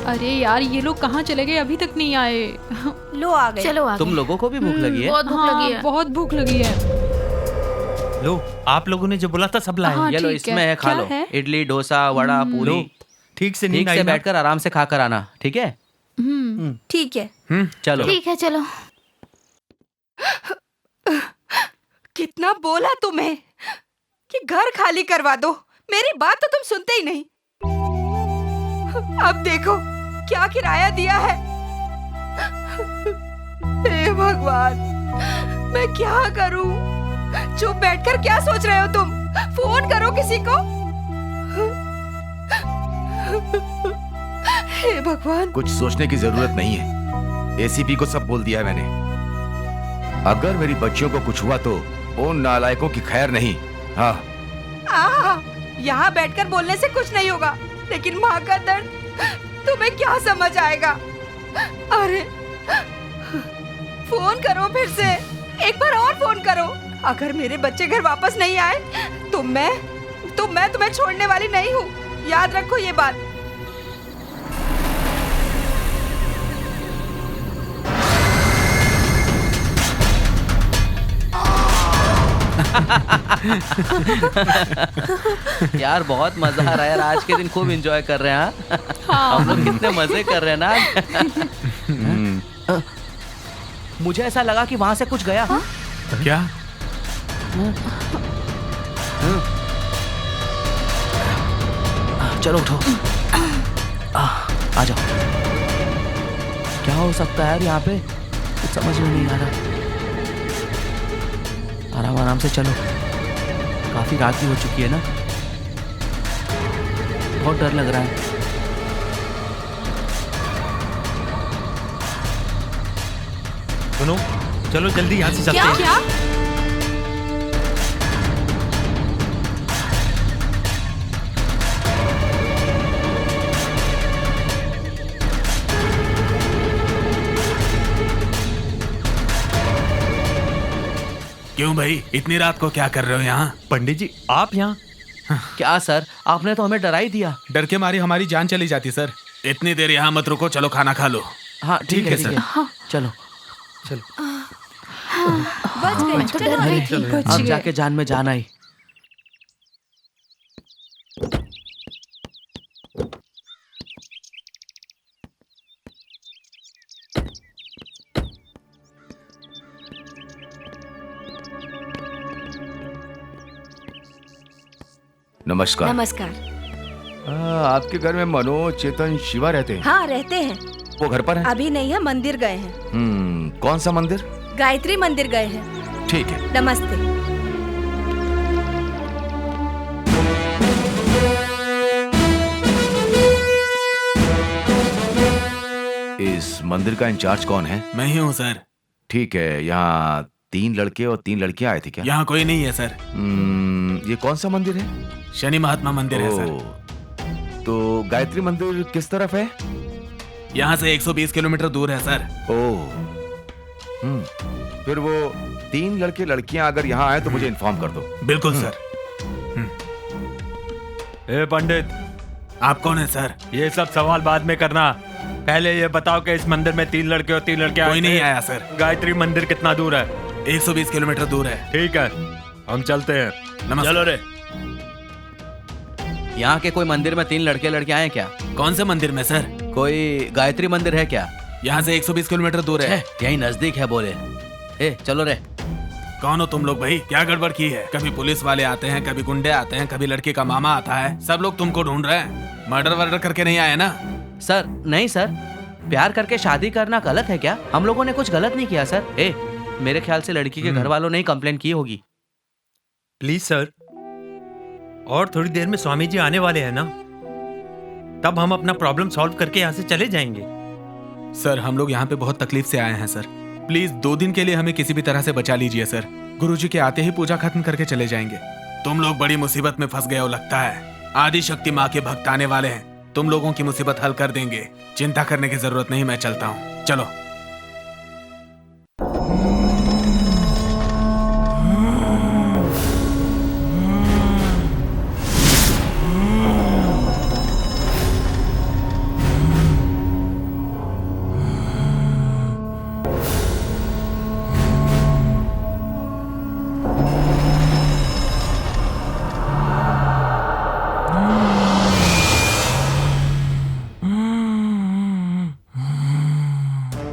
अरे यार, ये लोग कहाँ चले गए? अभी तक नहीं आए। लो आ गए। चलो तुम लोगों को भी भूख लगी है? बहुत भूख लगी है। बहुत भूख लगी है। लो, आप लोगों ने जो बोला था सब लाए। हाँ, ये लो, ठीक इसमें है, खा क्या लो। है? इडली, डोसा, वड़ा, पूरी। लो, ठीक से ठीक नींद आई से ना? बैठकर आराम से खा कर आना, ठीक है? ठीक है। चलो। ठीक है चलो। कितना बोला तुम्हें कि घर खाली करवा दो, मेरी बात तो तुम सुनते ही नहीं। अब देखो क्या किराया दिया है। हे भगवान, मैं क्या करूं? चुप बैठकर क्या सोच रहे हो तुम? फोन करो किसी को। हे भगवान। कुछ सोचने की जरूरत नहीं है। एसीपी को सब बोल दिया है मैंने। अगर मेरी बच्चियों को कुछ हुआ तो उन नालायकों की खैर नहीं। हाँ, यहाँ बैठकर बोलने से कुछ नहीं होगा, लेकिन माँ का दर्द तुम्हें क्या समझ आएगा? अरे फोन करो फिर से, एक बार और फोन करो। अगर मेरे बच्चे घर वापस नहीं आए तो मैं तुम्हें छोड़ने वाली नहीं हूँ। याद रखो ये बात। यार बहुत मजा आ रहा है यार, आज के दिन खूब एंजॉय कर रहे हैं। हाँ? हम लोग कितने मजे कर रहे हैं ना। मुझे ऐसा लगा कि वहां से कुछ गया। क्या? चलो उठो, आ जाओ। क्या हो सकता है यार यहाँ पे? कुछ समझ में नहीं आ रहा। आराम आराम से चलो, काफी रात भी हो चुकी है ना। बहुत डर लग रहा है। सुनो, चलो जल्दी यहाँ से चलते हैं। क्या? क्यों भाई, इतनी रात को क्या कर रहे हो यहाँ? पंडित जी, आप यहाँ? क्या सर, आपने तो हमें डरा ही दिया। डर के मारी हमारी जान चली जाती सर। इतनी देर यहाँ मत रुको, चलो खाना खा लो। हाँ ठीक है सर। हाँ। चलो बच गए। मैं तो डर गई थी। अब जाके जान में जान आई। नमस्कार। नमस्कार। आपके घर में मनोज, चेतन, शिवा रहते हैं? हाँ रहते हैं। वो घर पर है? अभी नहीं है, मंदिर गए हैं। कौन सा मंदिर? गायत्री मंदिर गए हैं। ठीक है। नमस्ते। इस मंदिर का इंचार्ज कौन है? मैं ही हूँ सर। ठीक है। यहाँ 3 लड़के और 3 लड़कियां आए थे क्या? यहाँ कोई नहीं है सर। ये कौन सा मंदिर है? शनि महात्मा मंदिर है सर। तो गायत्री मंदिर किस तरफ है? यहाँ से 120 किलोमीटर दूर है सर। ओह। फिर वो 3 लड़के लड़कियां अगर यहाँ आए तो मुझे इन्फॉर्म कर दो। बिल्कुल सर। ए पंडित, आप कौन है सर? ये सब सवाल बाद में करना। पहले ये बताओ कि इस मंदिर में 3 लड़के और 3 लड़कियां कोई नहीं आया सर। गायत्री मंदिर कितना दूर है? 120 किलोमीटर दूर है। ठीक है, हम चलते हैं। चलो रे। यहाँ के कोई मंदिर में 3 लड़के लड़कियां हैं क्या? कौन से मंदिर में सर? कोई गायत्री मंदिर है क्या? यहाँ से 120 किलोमीटर दूर है। यही नजदीक है बोले। ए चलो रे। कौन हो तुम लोग भाई? क्या गड़बड़ की है? कभी पुलिस वाले आते हैं, कभी गुंडे आते हैं, कभी लड़की का मामा आता है। सब लोग तुमको ढूंढ रहे हैं। मर्डर वर्डर करके नहीं आए ना? सर नहीं सर, प्यार करके शादी करना गलत है क्या? हम लोगों ने कुछ गलत नहीं किया सर। मेरे ख्याल से लड़की के घर वालों ने ही कंप्लेंट की होगी। प्लीज सर, और थोड़ी देर में स्वामी जी आने वाले हैं ना, तब हम अपना प्रॉब्लम सॉल्व करके यहाँ से चले जाएंगे। सर हम लोग यहाँ पे बहुत तकलीफ से आए हैं सर। प्लीज 2 दिन के लिए हमें किसी भी तरह से बचा लीजिए सर। गुरुजी के आते ही पूजा खत्म करके चले जाएंगे। तुम लोग बड़ी मुसीबत में फंस गए हो लगता है। आदि शक्ति माँ के भक्त आने वाले हैं, तुम लोगों की मुसीबत हल कर देंगे। चिंता करने की जरूरत नहीं, मैं चलता हूँ। चलो।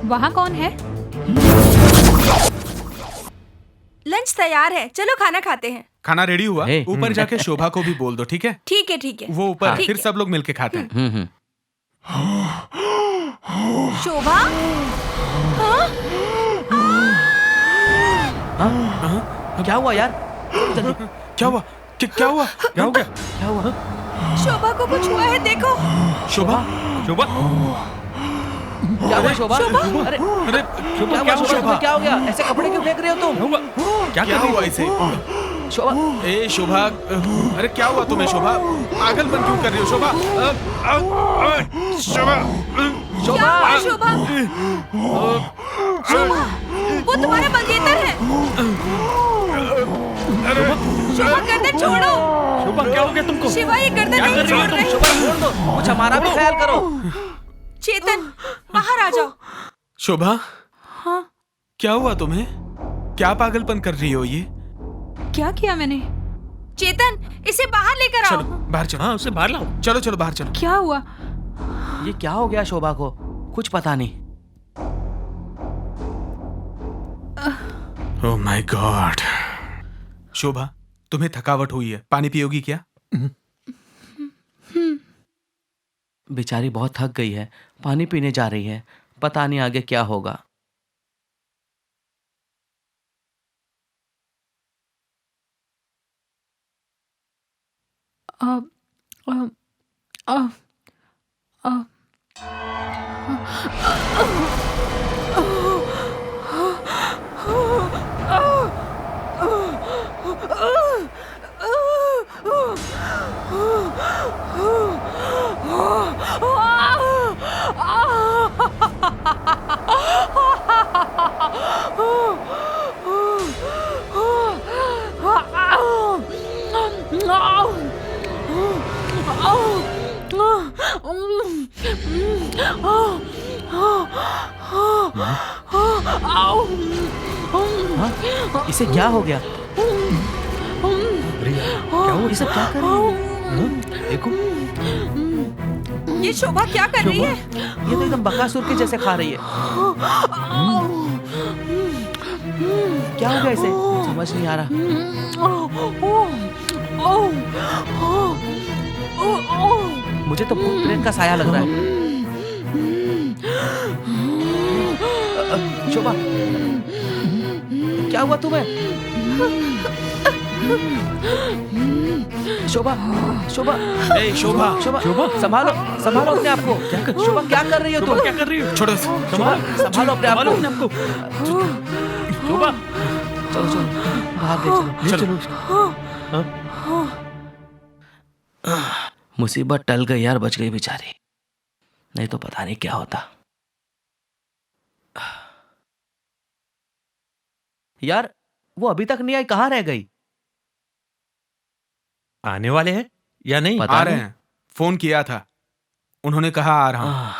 वहाँ कौन है? लंच तैयार है, चलो खाना खाते हैं। खाना रेडी हुआ? ऊपर जाके शोभा को भी बोल दो, ठीक है? ठीक है ठीक है। वो ऊपर ठीक फिर है। सब लोग मिलके खाते हैं। शोभा? क्या हुआ यार? क्या हुआ? क्या हुआ? क्या हो गया? क्या हुआ? शोभा को कुछ हुआ है, देखो। शोभा? शोभा? क्या हुआ शोभा? अरे अरे क्या हुआ शोभा? क्या हो गया? ऐसे कपड़े क्यों फेंक रहे हो तुम? क्या हुआ इसे? शोभा? ए शोभा, अरे क्या हुआ तुम्हें शोभा? पागलपन क्यों कर रही हो शोभा? शोभा, क्या हुआ शोभा? शोभा, वो तुम्हारा मंगेतर है। शोभा गर्दन छोड़ो। शोभा क्या हो गया तुमको? शिवा ये गर्दन नहीं छोड़ रही। शोभा छोड़ दो, कुछ हमारा भी ख्याल करो। चेतन बाहर आ जाओ। शोभा? हाँ क्या हुआ तुम्हें? क्या पागलपन कर रही हो ये? क्या किया मैंने? चेतन इसे बाहर लेकर आओ। चलो बाहर चलो। हाँ उसे बाहर लाओ। चलो चलो बाहर चलो। क्या हुआ? ये क्या हो गया शोभा को? कुछ पता नहीं। Oh my God. शोभा तुम्हें थकावट हुई है, पानी पियोगी क्या? बेचारी बहुत थक गई है, पानी पीने जा रही है। पता नहीं आगे क्या होगा। इसे क्या हो गया? क्या हो? ये सब क्या कर रही है? देखो ये शोभा क्या कर रही है? ये तो एकदम बकासुर के जैसे खा रही है। क्या हो गया इसे? समझ नहीं आ रहा। मुझे तो भूत प्रेत का साया लग रहा है। शोभा, क्या हुआ तुम्हें? शोभा, शोभा, ए शोभा, शोभा, शोभा, संभालो, संभालो अपने आप को। शोभा, क्या कर रही हो तुम? क्या कर रही हो? छोड़ो। संभालो अपने आप को। शोभा, चलो चलो, बाहर ले चलो। मुसीबत टल गई यार, बच गई बेचारी, नहीं तो पता नहीं क्या होता। यार वो अभी तक नहीं आई, कहाँ रह गई? आने वाले हैं या नहीं? पता आ रहे नहीं। हैं, फोन किया था, उन्होंने कहा आ रहा हूँ।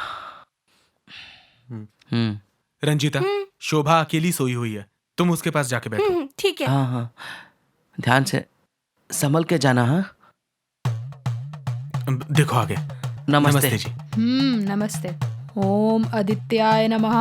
रंजीता, शोभा अकेली सोई हुई है, तुम उसके पास जाके बैठो। ठीक है। हाँ हाँ, ध्यान से संभल के जाना। हाँ, देखो आगे। नमस्ते जी। नमस्ते। ओम आदित्याय नमः।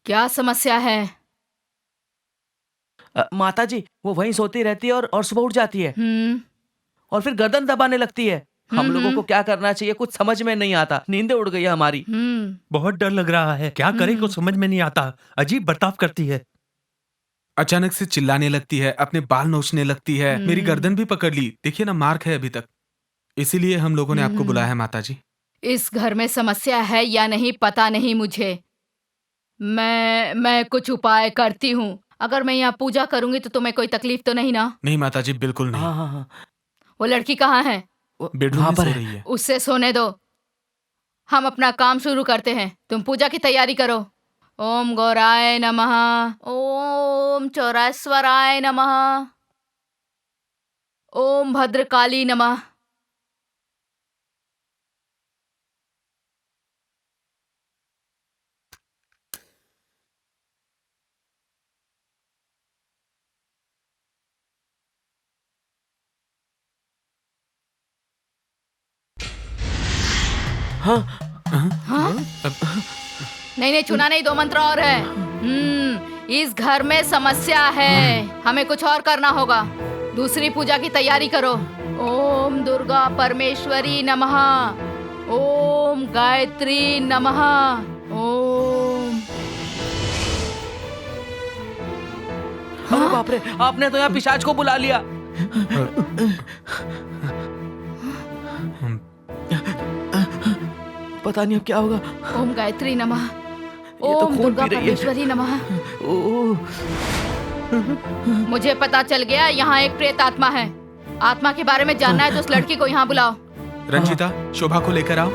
क्या समस्या है? माता जी, वो वहीं सोती रहती है और सुबह उठ जाती है और फिर गर्दन दबाने लगती है। हम लोगों को क्या करना चाहिए कुछ समझ में नहीं आता, नींदें उड़ गई है हमारी। बहुत डर लग रहा है, क्या करें कुछ समझ में नहीं आता। अजीब बर्ताव करती है। अचानक से चिल्लाने लगती है, अपने बाल नोचने लगती है, मेरी गर्दन भी पकड़ ली, देखिए ना मार्क है अभी तक। इसीलिए हम लोगों ने आपको बुलाया है माता जी। इस घर में समस्या है या नहीं पता नहीं मुझे। मैं कुछ उपाय करती हूँ। अगर मैं यहाँ पूजा करूंगी तो तुम्हें कोई तकलीफ तो नहीं ना? नहीं माता जी, बिल्कुल नहीं। हाँ हाँ हाँ, वो लड़की कहाँ है? बेडरूम में सो रही है। उससे सोने दो, हम अपना काम शुरू करते हैं। तुम पूजा की तैयारी करो। ओम गौराय नमः, ओम चौराश्वराय नमः, ओम भद्रकाली नमः। हाँ? नहीं, छूना नहीं, 2 मंत्र और है। इस घर में समस्या है, हमें कुछ और करना होगा। दूसरी पूजा की तैयारी करो। ओम दुर्गा परमेश्वरी नमः, ओम गायत्री नमः, ओम। अरे बाप रे, आपने तो यहाँ पिशाच को बुला लिया। पता नहीं अब क्या होगा। ओम गायत्री नमः, तो ओम खून दुर्गा पी रही है। परमेश्वरी नमः। मुझे पता चल गया यहाँ एक प्रेत आत्मा है। आत्मा के बारे में जानना है तो उस लड़की को यहाँ बुलाओ। रंजीता, शोभा को लेकर आओ।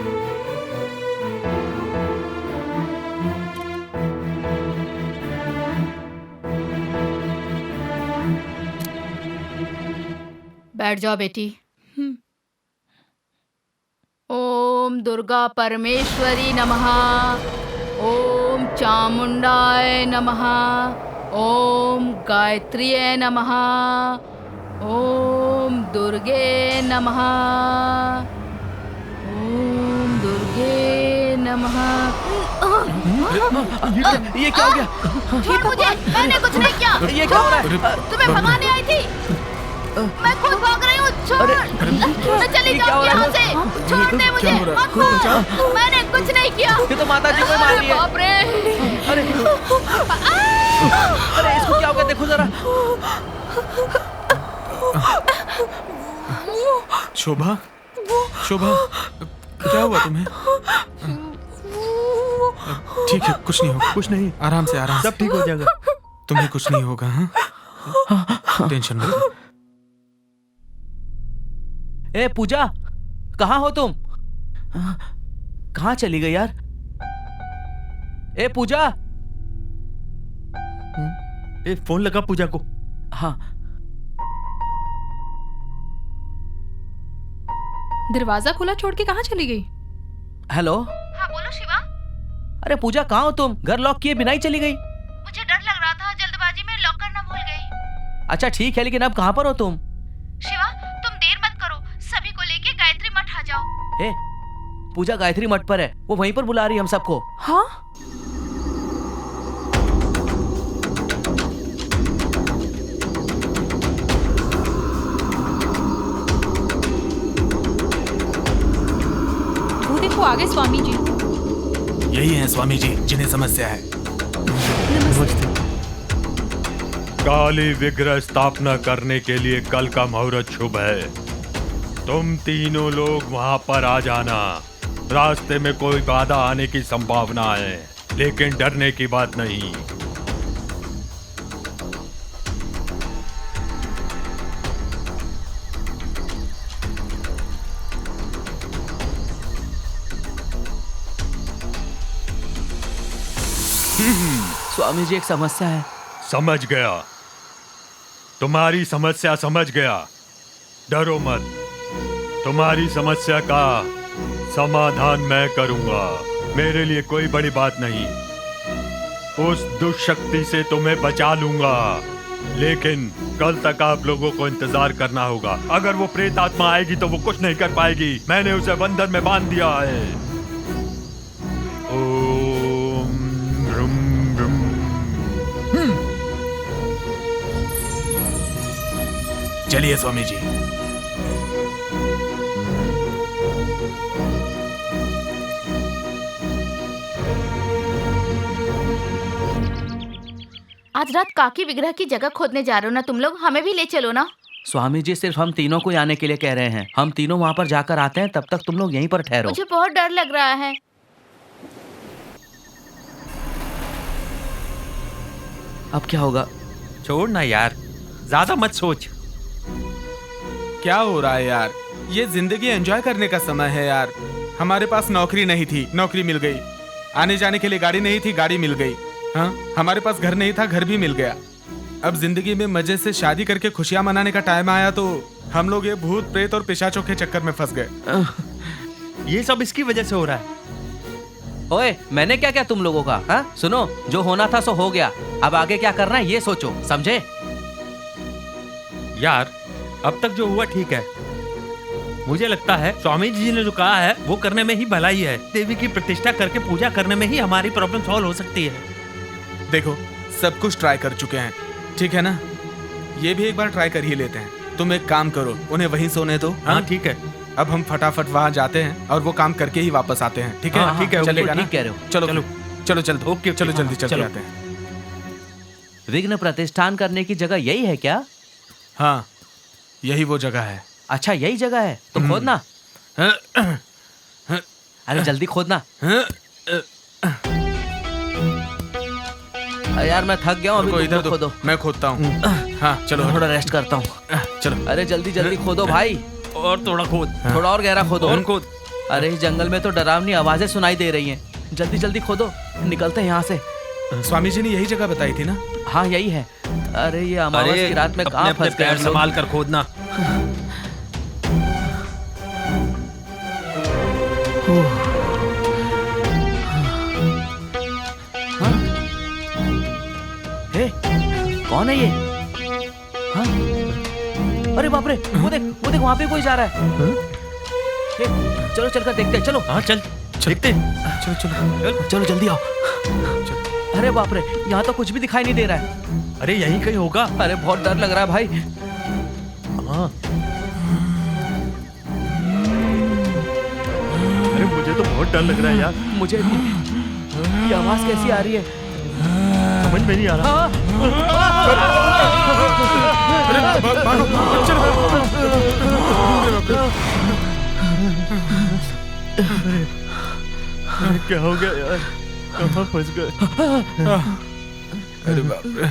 बैठ जाओ बेटी। ओम दुर्गा परमेश्वरी नमः, ओम चामुंडाय नमः, ओम गायत्रीय नमः, ओम दुर्गे नमः, ओम दुर्गे नमः। ये क्या हो गया? छोड़ मुझे, मैंने कुछ नहीं किया। ये क्या हो रहा है? तुम्हें भगाने आई थी, मैं खुद भाग रही हूँ। छोड़, मैं चली जाऊंगी यहाँ से। छोड़ दे मुझे, मत मार। मैंने कुछ नहीं किया। ये तो माता जी को मार रही है। बाप रे। अरे अरे इसको क्या हो गया, देखो जरा। शोभा, शोभा, क्या हुआ तुम्हें? ठीक है, कुछ नहीं होगा। कुछ नहीं, आराम से, आराम से। सब ठीक हो जाएगा। तुम्हें कुछ नहीं होगा। हाँ, टेंशन मत लो। ए पूजा, कहाँ हो तुम? कहाँ चली गई यार? ए पूजा। ए फोन लगा पूजा को। हाँ। दरवाजा खुला छोड़ के कहाँ चली गई? हेलो। हाँ बोलो शिवा। अरे पूजा, कहाँ हो तुम? घर लॉक किए बिना ही चली गई। मुझे डर लग रहा था, जल्दबाजी में लॉक करना भूल गई। अच्छा ठीक है, लेकिन अब कहाँ पर हो तुम? शिवा तुम देर मत करो, सभी को लेके गायत्री मठ आ जाओ। ए पूजा गायत्री मठ पर है, वो वहीं पर बुला रही है हम सबको। हाँ? वो देखो आगे स्वामी जी। यही है स्वामी जी जिन्हें समस्या है। काली विग्रह स्थापना करने के लिए कल का मुहूर्त शुभ है। तुम तीनों लोग वहां पर आ जाना। रास्ते में कोई बाधा आने की संभावना है, लेकिन डरने की बात नहीं। स्वामी जी एक समस्या है। समझ गया, तुम्हारी समस्या समझ गया। डरो मत, तुम्हारी समस्या का समाधान मैं करूंगा। मेरे लिए कोई बड़ी बात नहीं। उस दुष्शक्ति से तुम्हें बचा लूंगा, लेकिन कल तक आप लोगों को इंतजार करना होगा। अगर वो प्रेत आत्मा आएगी तो वो कुछ नहीं कर पाएगी। मैंने उसे बंधन में बांध दिया है। ओम ह्रूम ह्रूम। चलिए स्वामी जी। आज रात काकी विग्रह की जगह खोदने जा रहे हो ना तुम लोग, हमें भी ले चलो ना। स्वामी जी सिर्फ हम तीनों को आने के लिए कह रहे हैं। हम तीनों वहाँ पर जाकर आते हैं, तब तक तुम लोग यहीं पर ठहरो। मुझे बहुत डर लग रहा है। अब क्या होगा? छोड़ ना यार, ज्यादा मत सोच। क्या हो रहा है यार? ये जिंदगी एंजॉय करने का समय है यार। हमारे पास नौकरी नहीं थी, नौकरी मिल गई। आने जाने के लिए गाड़ी नहीं थी, गाड़ी मिल गई। हाँ, हमारे पास घर नहीं था, घर भी मिल गया। अब जिंदगी में मजे से शादी करके खुशियां मनाने का टाइम आया तो हम लोग ये भूत प्रेत और पिशाचों के चक्कर में फंस गए। ये सब इसकी वजह से हो रहा है। ओए, मैंने क्या क्या तुम लोगों का? हाँ सुनो, जो होना था सो हो गया। अब आगे क्या करना है ये सोचो, समझे? यार अब तक जो हुआ ठीक है। मुझे लगता है स्वामी जी ने जो कहा है वो करने में ही भलाई है। देवी की प्रतिष्ठा करके पूजा करने में ही हमारी प्रॉब्लम सॉल्व हो सकती है। देखो, सब कुछ ट्राई कर चुके हैं, ठीक है ना? ये भी एक बार ट्राई कर ही लेते हैं। तुम एक काम करो, उन्हें वहीं सोने दो। हाँ ठीक है। अब हम फटाफट वहाँ जाते हैं और वो काम करके ही वापस आते हैं, ठीक है? हाँ, ठीक है, चलेगा ना? ठीक कह रहे हो। चलो चलो। चलो चलो ओके, चलो हाँ, जल्दी चलते चलो। आते हैं। विघ्न प्रतिष्ठान करने की जगह यही है क्या? हाँ, यही वो जगह है। अच्छा यही जगह है तो खोदना। अरे जल्दी खोदना। यार मैं थक गया हूँ, अभी रुको, तुम इधर लोग खोदो। मैं खोदता हूँ। हाँ चलो, थोड़ा रेस्ट करता हूँ। चलो। अरे जल्दी जल्दी खोदो भाई। और थोड़ा खोद। थोड़ा और गहरा खोदो। और खोद। अरे इस जंगल में तो डरावनी आवाजें सुनाई दे रही हैं। जल्दी जल्दी खोदो, निकलते हैं यहाँ से। स्वामी जी ने यही जगह बताई थी ना? हाँ यही है। अरे ये अमावस की रात में कहाँ फंस गए पैर हम लोग? संभाल कर खोदना। हे, कौन है ये? हाँ? अरे बाप रे, वो देख वहाँ पे कोई जा रहा है। हे, चलो चलकर देखते हैं, चलो। हाँ चल देखते। चलो चलो चलो जल्दी आओ। अरे बाप रे, यहाँ तो कुछ भी दिखाई नहीं दे रहा है। अरे यहीं कहीं होगा। अरे बहुत डर लग रहा है भाई। हाँ। अरे मुझे तो बहुत डर लग रहा है यार। मुझे ये आवाज कैसी आ रही है? समझ में नहीं आ रहा। अरे मानो, चलो। क्या हो गया यार, कहाँ फंस गए? अरे बाप रे।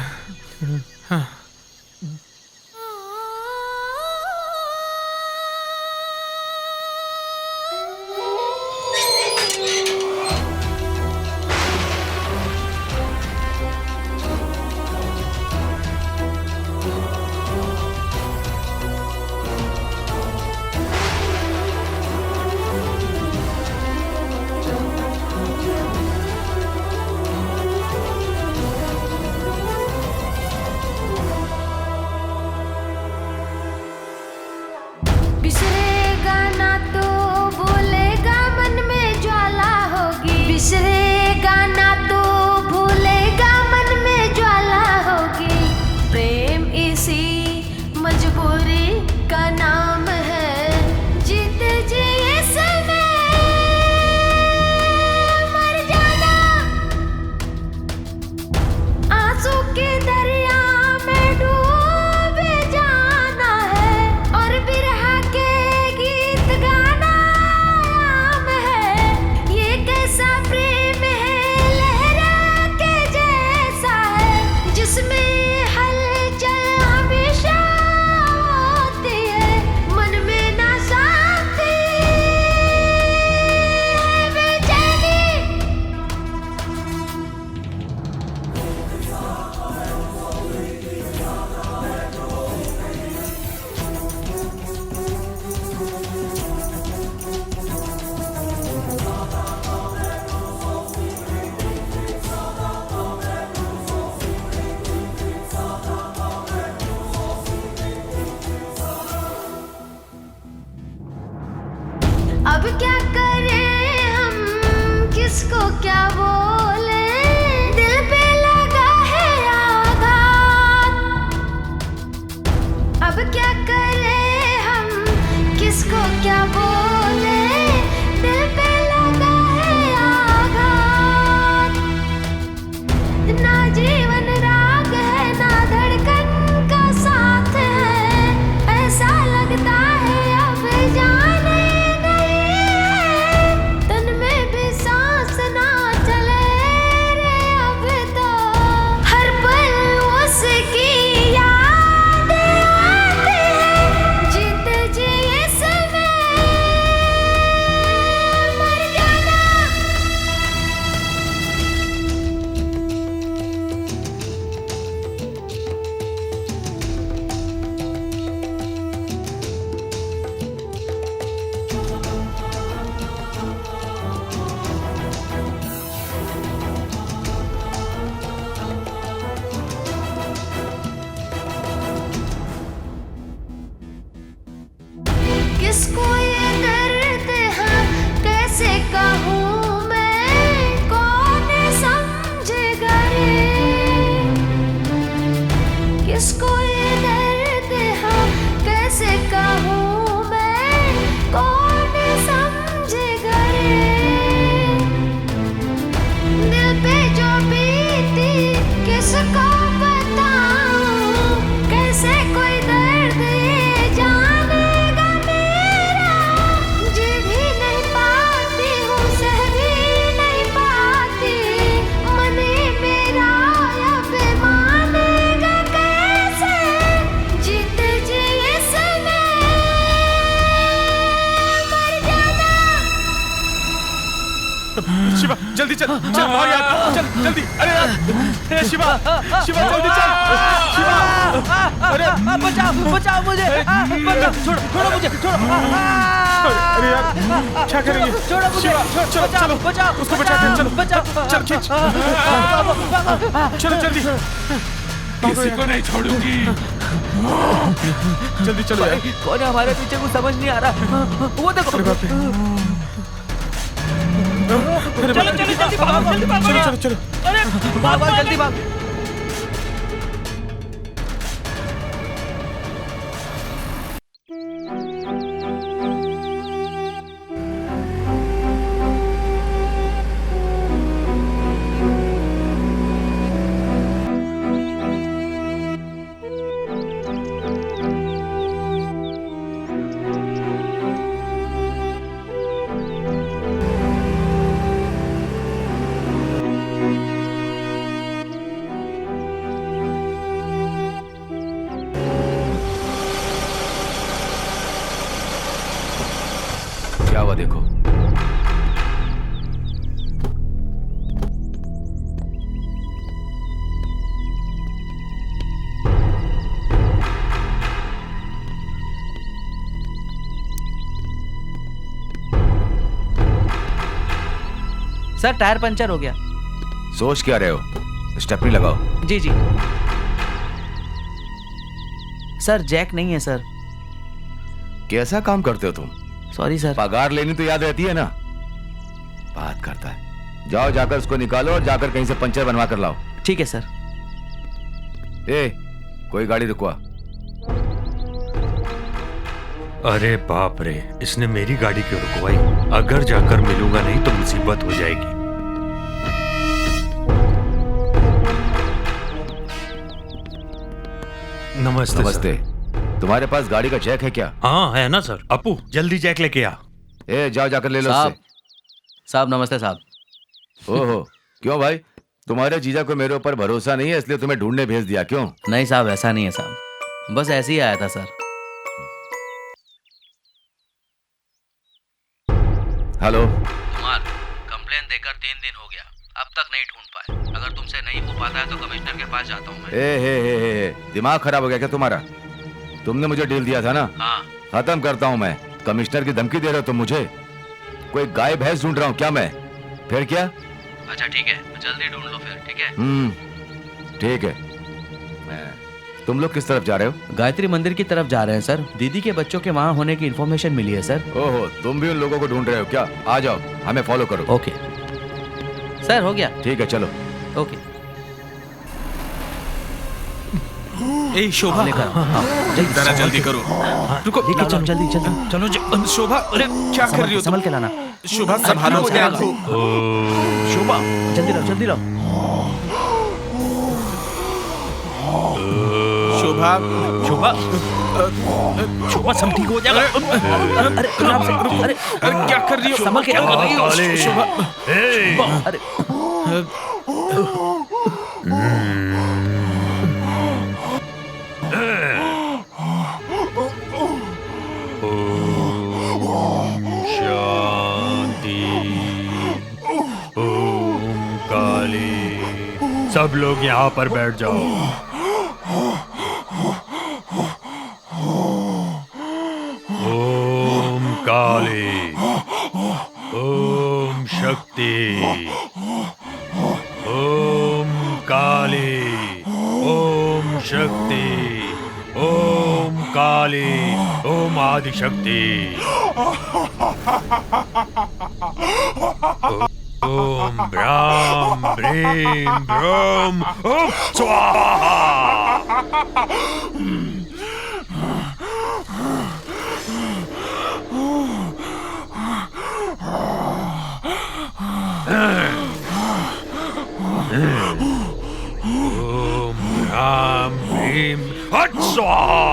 बिसरेगा ना तो भूलेगा, मन में ज्वाला होगी। बिसरेगा ना तो भूलेगा, मन में ज्वाला होगी। प्रेम इसी मजबूरी का नाम है। जीत जी इसमें मर जाना, आंसू के दरिया में डूब जाना है। और बिरहा के गीत गाना आम है। ये कैसा प्रेम है, लहरा के जैसा है, जिसमें हलचल हमेशा होती है। मन में ना शांति है, बेचैनी। अब क्या करें हम, किसको क्या बोले? दिल पे लगा है आघात। अब क्या करें हम, किसको क्या बोले? दिल पे लगा है आघात। ना जीवन राग है, ना धड़कन का साथ है। ऐसा लगता है अब जाने नहीं है। तन में भी सांस ना चले रे अब तो। हर पल उसकी याद आती है। जीत जी इसमें मर जाना। किसको ये दर्द है, कैसे कहूँ मैं, कौन समझेगा रे? किसको ये दर्द है, कैसे कहूँ मैं, कौन समझेगा रे? दिल पे जो बीती किसको बताऊं? कैसे कोई दर्द ये जानेगा मेरा? जी भी नहीं पाती हूँ, सह भी नहीं पाती। मन मेरा अब मानेगा कैसे? जीत जी इसमें मर जाना। शिवा जल्दी चल, चल भाग यार, चल जल्दी। अरे यार, ए, शिवा शिवा जल्दी चल। शिवा, अरे बचाओ बचाओ मुझे, बचाओ, छोड़ो छोड़ो मुझे, छोड़ो। अरे यार क्या करेंगे? छोड़ो मुझे, शिवा चलो चलो, बचाओ, उसको बचाते हैं, चलो बचाओ, चल खींच, चलो जल्दी। किसी को नहीं छोड़ूंगी। जल्दी चलो यार। कौन है हमारे पीछे, कुछ समझ नहीं आ रहा। वो देखो। चलो चलो जल्दी भागो, जल्दी भागो। चलो चलो चलो। अरे भाग भाग, जल्दी भाग। हुआ देखो। सर टायर पंचर हो गया। सोच क्या रहे हो? स्टेपनी लगाओ। जी जी। सर जैक नहीं है सर। कैसा काम करते हो तुम? Sorry sir. पगार लेनी तो याद रहती है ना। बात करता है। जाओ जाकर उसको निकालो और जाकर कहीं से पंचर बनवा कर लाओ। ठीक है सर। ए, कोई गाड़ी रुकवा। अरे बाप रे, इसने मेरी गाड़ी क्यों रुकवाई? अगर जाकर मिलूंगा नहीं तो मुसीबत हो जाएगी। नमस्ते। नमस्ते। तुम्हारे पास गाड़ी का जैक है क्या? हाँ है ना सर। अपू जल्दी जैक लेके आ। ए, जाओ जाकर ले लो उससे। साहब नमस्ते साहब। ओहो, क्यों भाई? तुम्हारे जीजा को मेरे ऊपर भरोसा नहीं है इसलिए तुम्हें ढूंढने भेज दिया क्यों? नहीं साहब ऐसा नहीं है साहब, बस ऐसे ही आया था सर। हेलो कुमार, कंप्लेन देकर 3 दिन हो गया, अब तक नहीं ढूंढ पाए। अगर तुमसे नहीं हो पाता है तो कमिश्नर के पास जाता हूँ मैं। हे, दिमाग खराब हो गया क्या तुम्हारा? तुमने मुझे डील दिया था ना? हाँ। खत्म करता हूँ मैं। कमिश्नर की धमकी दे रहे हो तुम मुझे? कोई गाय भैंस ढूंढ रहा हूँ क्या मैं? फिर क्या? अच्छा ठीक है, जल्दी ढूंढ लो फिर। ठीक है। ठीक है। तुम लोग किस तरफ जा रहे हो? गायत्री मंदिर की तरफ जा रहे हैं सर। दीदी के बच्चों के वहाँ होने की इन्फॉर्मेशन मिली है सर। ओहो, तुम भी उन लोगों को ढूंढ रहे हो क्या? आ जाओ, हमें फॉलो करो। ओके सर, हो गया। ठीक है चलो। ओके। ए शोभा, जरा जल्दी करो। रुको, लेके चलो जल्दी जल्दी। चलो शोभा, अरे क्या कर रही हो? संभल के लाना। शोभा संभालो। शोभा जल्दी लाओ जल्दी लाओ। शोभा, शोभा, शोभा सब ठीक हो जाएगा। अरे अरे क्या कर रही हो? संभल के शोभा, अरे शांति। ओम काली। सब लोग यहाँ पर बैठ जाओ। ओम काली। ओम शक्ति। ओम काली। ओम शक्ति। ओम काली। ओम आदिशक्ति। ओम ब्राम ब्रीम ब्रोम ओम स्वाहा। ओम ब्राम ब्रीम हट स्वाहा।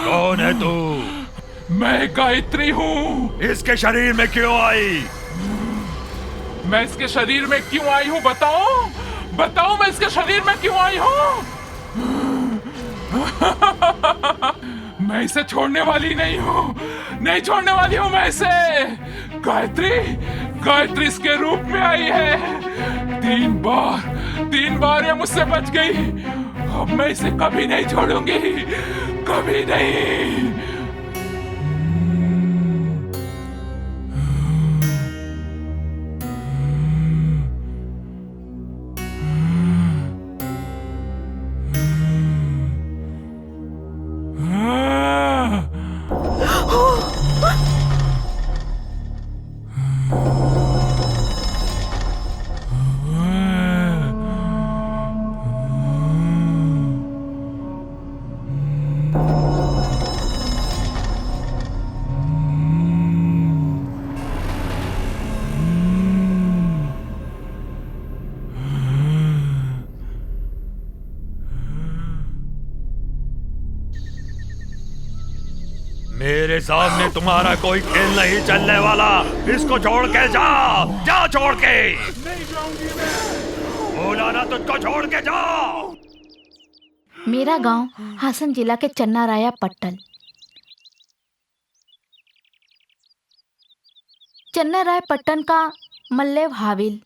कौन है तू? मैं गायत्री हूँ। इसके शरीर में क्यों आई? मैं इसके शरीर में क्यों आई हूँ बताओ? बताओ मैं इसके शरीर में क्यों आई हूँ? मैं इसे छोड़ने वाली नहीं हूँ, नहीं छोड़ने वाली हूँ मैं इसे। गायत्री, गायत्री इसके रूप में आई है। 3 बार ये मुझसे बच गई। अब मैं इसे कभी नहीं छोड़ूंगी, कभी नहीं। मेरे सामने तुम्हारा कोई खेल नहीं चलने वाला। इसको छोड़ के जा, जा छोड़ के। नहीं जाऊंगी मैं। बोला ना तुझको छोड़ के जा। मेरा गांव हासन जिला के चन्नाराया पट्टन। चन्नाराय पट्टन का मल्लेव हाविल।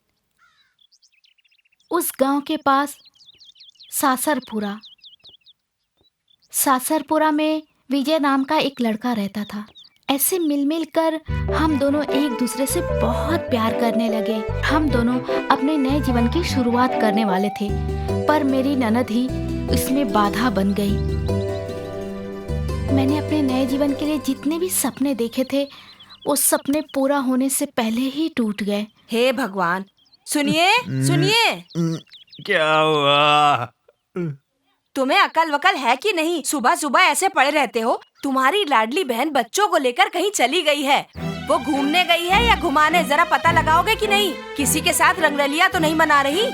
उस गांव के पास सासरपुरा। सासरपुरा में विजय नाम का एक लड़का रहता था। ऐसे मिल मिल कर हम दोनों एक दूसरे से बहुत प्यार करने लगे। हम दोनों अपने नए जीवन की शुरुआत करने वाले थे, पर मेरी ननद ही इसमें बाधा बन गई। मैंने अपने नए जीवन के लिए जितने भी सपने देखे थे, वो सपने पूरा होने से पहले ही टूट गए। हे भगवान, सुनिए सुनिए। क्या हुआ? तुम्हें अकल वकल है कि नहीं? सुबह सुबह ऐसे पड़े रहते हो। तुम्हारी लाडली बहन बच्चों को लेकर कहीं चली गई है। वो घूमने गई है या घुमाने, जरा पता लगाओगे कि नहीं? किसी के साथ रंगरलिया तो नहीं मना रही?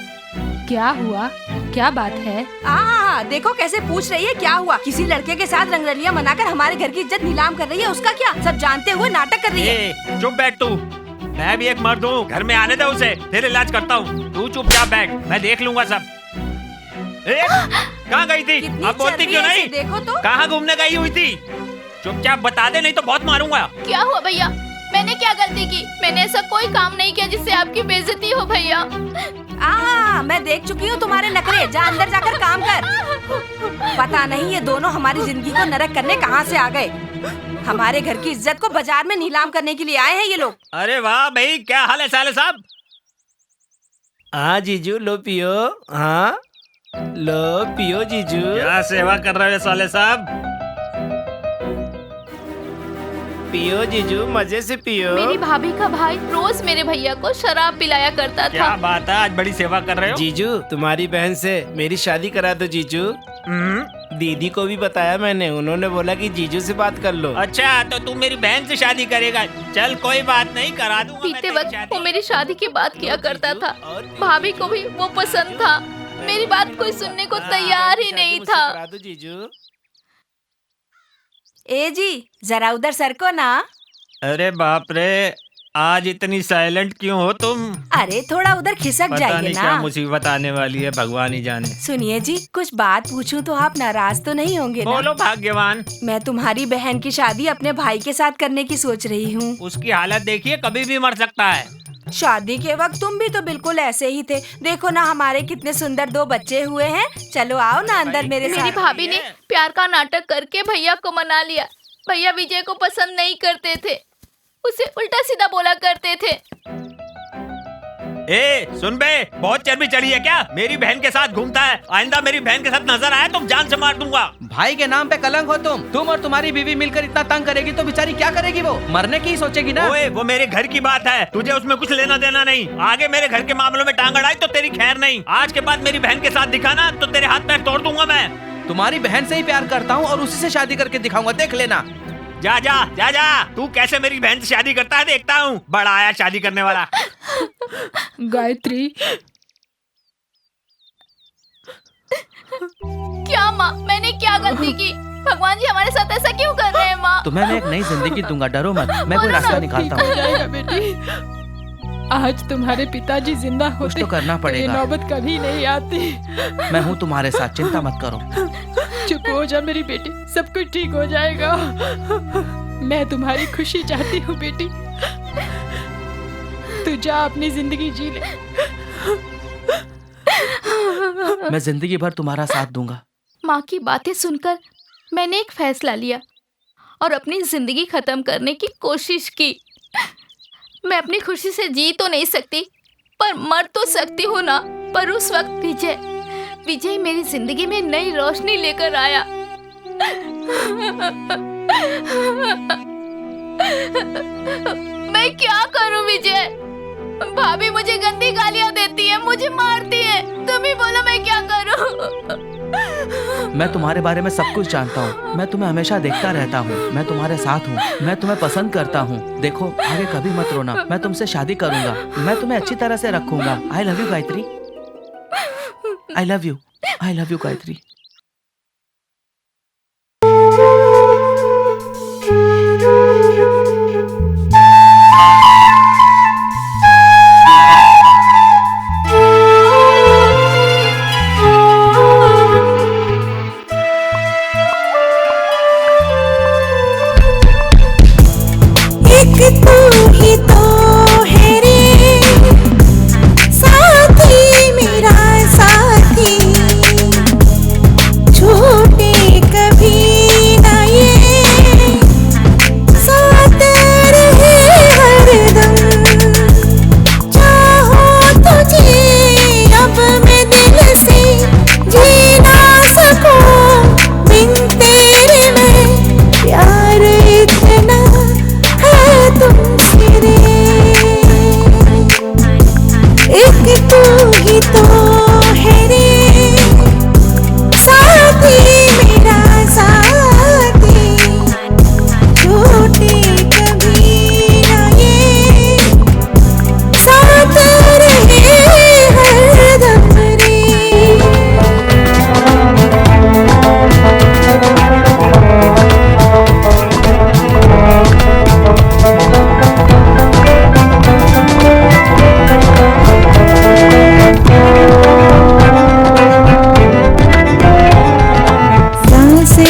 क्या हुआ? क्या बात है? देखो कैसे पूछ रही है क्या हुआ। किसी लड़के के साथ रंगरलिया मनाकर हमारे घर की इज्जत नीलाम कर रही है, उसका क्या? सब जानते हुए नाटक कर रही है। चुप बैठ तू। मैं भी एक मर्द हूँ, घर में आने दे उसे, फिर इलाज करता हूँ। तू चुपचाप बैठ, मैं देख लूंगा सब। कहाँ गई थी? अब बोलती क्यों नहीं? देखो तो। कहाँ घूमने गई हुई थी? चुपचाप बता दे, नहीं तो बहुत मारूंगा। क्या हुआ भैया? मैंने क्या गलती की? मैंने ऐसा कोई काम नहीं किया जिससे आपकी बेइज्जती हो भैया। मैं देख चुकी हूँ तुम्हारे नखरे। जा अंदर जाकर काम कर। पता नहीं ये दोनों हमारी जिंदगी को नरक करने कहाँ से आ गए। हमारे घर की इज्जत को बाजार में नीलाम करने के लिए आए हैं ये लोग। अरे वाह भाई, क्या हाल है साले साहब? हाँ जीजू, लो पियो। हाँ लो पियो जीजू। क्या सेवा कर रहे हो साले साहब? पियो जीजू, मजे से पियो। मेरी भाभी का भाई रोज मेरे भैया को शराब पिलाया करता था। क्या बात है, आज बड़ी सेवा कर रहे हो। जीजू, तुम्हारी बहन से मेरी शादी करा दो जीजू। दीदी को भी बताया मैंने, उन्होंने बोला कि जीजू से बात कर लो। अच्छा, तो तू मेरी बहन से शादी करेगा? चल कोई बात नहीं, करा दूंगा। बीते वक्त वो मेरी शादी की बात किया करता था। भाभी को भी वो पसंद था। मेरी बात कोई सुनने को तैयार ही नहीं था। करा दो जीजू। ए जी, जरा उधर सरको ना। अरे बाप रे, आज इतनी साइलेंट क्यों हो तुम? अरे थोड़ा उधर खिसक पता जाइए नहीं ना। क्या मुसीबत आने वाली है, भगवान ही जाने। सुनिए जी, कुछ बात पूछूं तो आप नाराज तो नहीं होंगे ना? बोलो भाग्यवान। मैं तुम्हारी बहन की शादी अपने भाई के साथ करने की सोच रही हूँ। उसकी हालत देखिए, कभी भी मर सकता है। शादी के वक्त तुम भी तो बिल्कुल ऐसे ही थे। देखो ना हमारे कितने सुंदर 2 बच्चे हुए हैं। चलो आओ ना अंदर मेरे साथ। मेरी भाभी ने प्यार का नाटक करके भैया को मना लिया। भैया विजय को पसंद नहीं करते थे, उसे उल्टा सीधा बोला करते थे। ए सुन बे, बहुत चर्बी चढ़ी है क्या? मेरी बहन के साथ घूमता है। आइंदा मेरी बहन के साथ नजर आया तो जान से मार दूंगा। भाई के नाम पे कलंक हो तुम और तुम्हारी बीवी मिलकर इतना तंग करेगी तो बेचारी क्या करेगी? वो मरने की ही सोचेगी ना। ओए, वो मेरे घर की बात है, तुझे उसमें कुछ लेना देना नहीं। आगे मेरे घर के मामलों में टांग अड़ाई तो तेरी खैर नहीं। आज के बाद मेरी बहन के साथ दिखाना तो तेरे हाथ पैर तोड़ दूंगा मैं। तुम्हारी बहन से ही प्यार करता हूँ और उसी से शादी करके दिखाऊंगा, देख लेना। जा जा जा जा, तू कैसे मेरी बहन से शादी करता है देखता हूँ। बड़ा आया शादी करने वाला। गायत्री, क्या माँ, मैंने क्या गलती की? भगवान जी हमारे साथ ऐसा क्यों कर रहे हैं माँ? तुम्हें मैं एक नई जिंदगी दूंगा, डरो मत। मैं कोई रास्ता निकालता ठीक हो हूँ। जाएगा बेटी। आज तुम्हारे पिताजी जिंदा होते कुछ तो करना ये पड़ेगा। नौबत कभी नहीं आती। मैं हूँ तुम्हारे साथ, चिंता मत करो। चुप हो जा मेरी बेटी, सब कुछ ठीक हो जाएगा। मैं तुम्हारी खुशी चाहती हूँ बेटी। तू जा अपनी जिंदगी जी ले। मैं जिंदगी भर तुम्हारा साथ दूंगा। माँ की बातें सुनकर मैंने एक फैसला लिया और अपनी जिंदगी खत्म करने की कोशिश की। मैं अपनी खुशी से जी तो नहीं सकती, पर मर तो सकती हूँ ना। पर उस वक्त विजय मेरी जिंदगी में नई रोशनी लेकर आया। मैं क्या करूं विजय? भाभी मुझे गंदी गालियां देती है, मुझे मारती है। तुम ही बोलो मैं क्या करूं? मैं तुम्हारे बारे में सब कुछ जानता हूँ। मैं तुम्हें हमेशा देखता रहता हूँ। मैं तुम्हारे साथ हूँ। मैं तुम्हें पसंद करता हूँ। देखो, आगे कभी मत रोना। मैं तुमसे शादी करूंगा। मैं तुम्हें अच्छी तरह से रखूंगा। आई love you Gayatri. I love you. I love you Gayatri.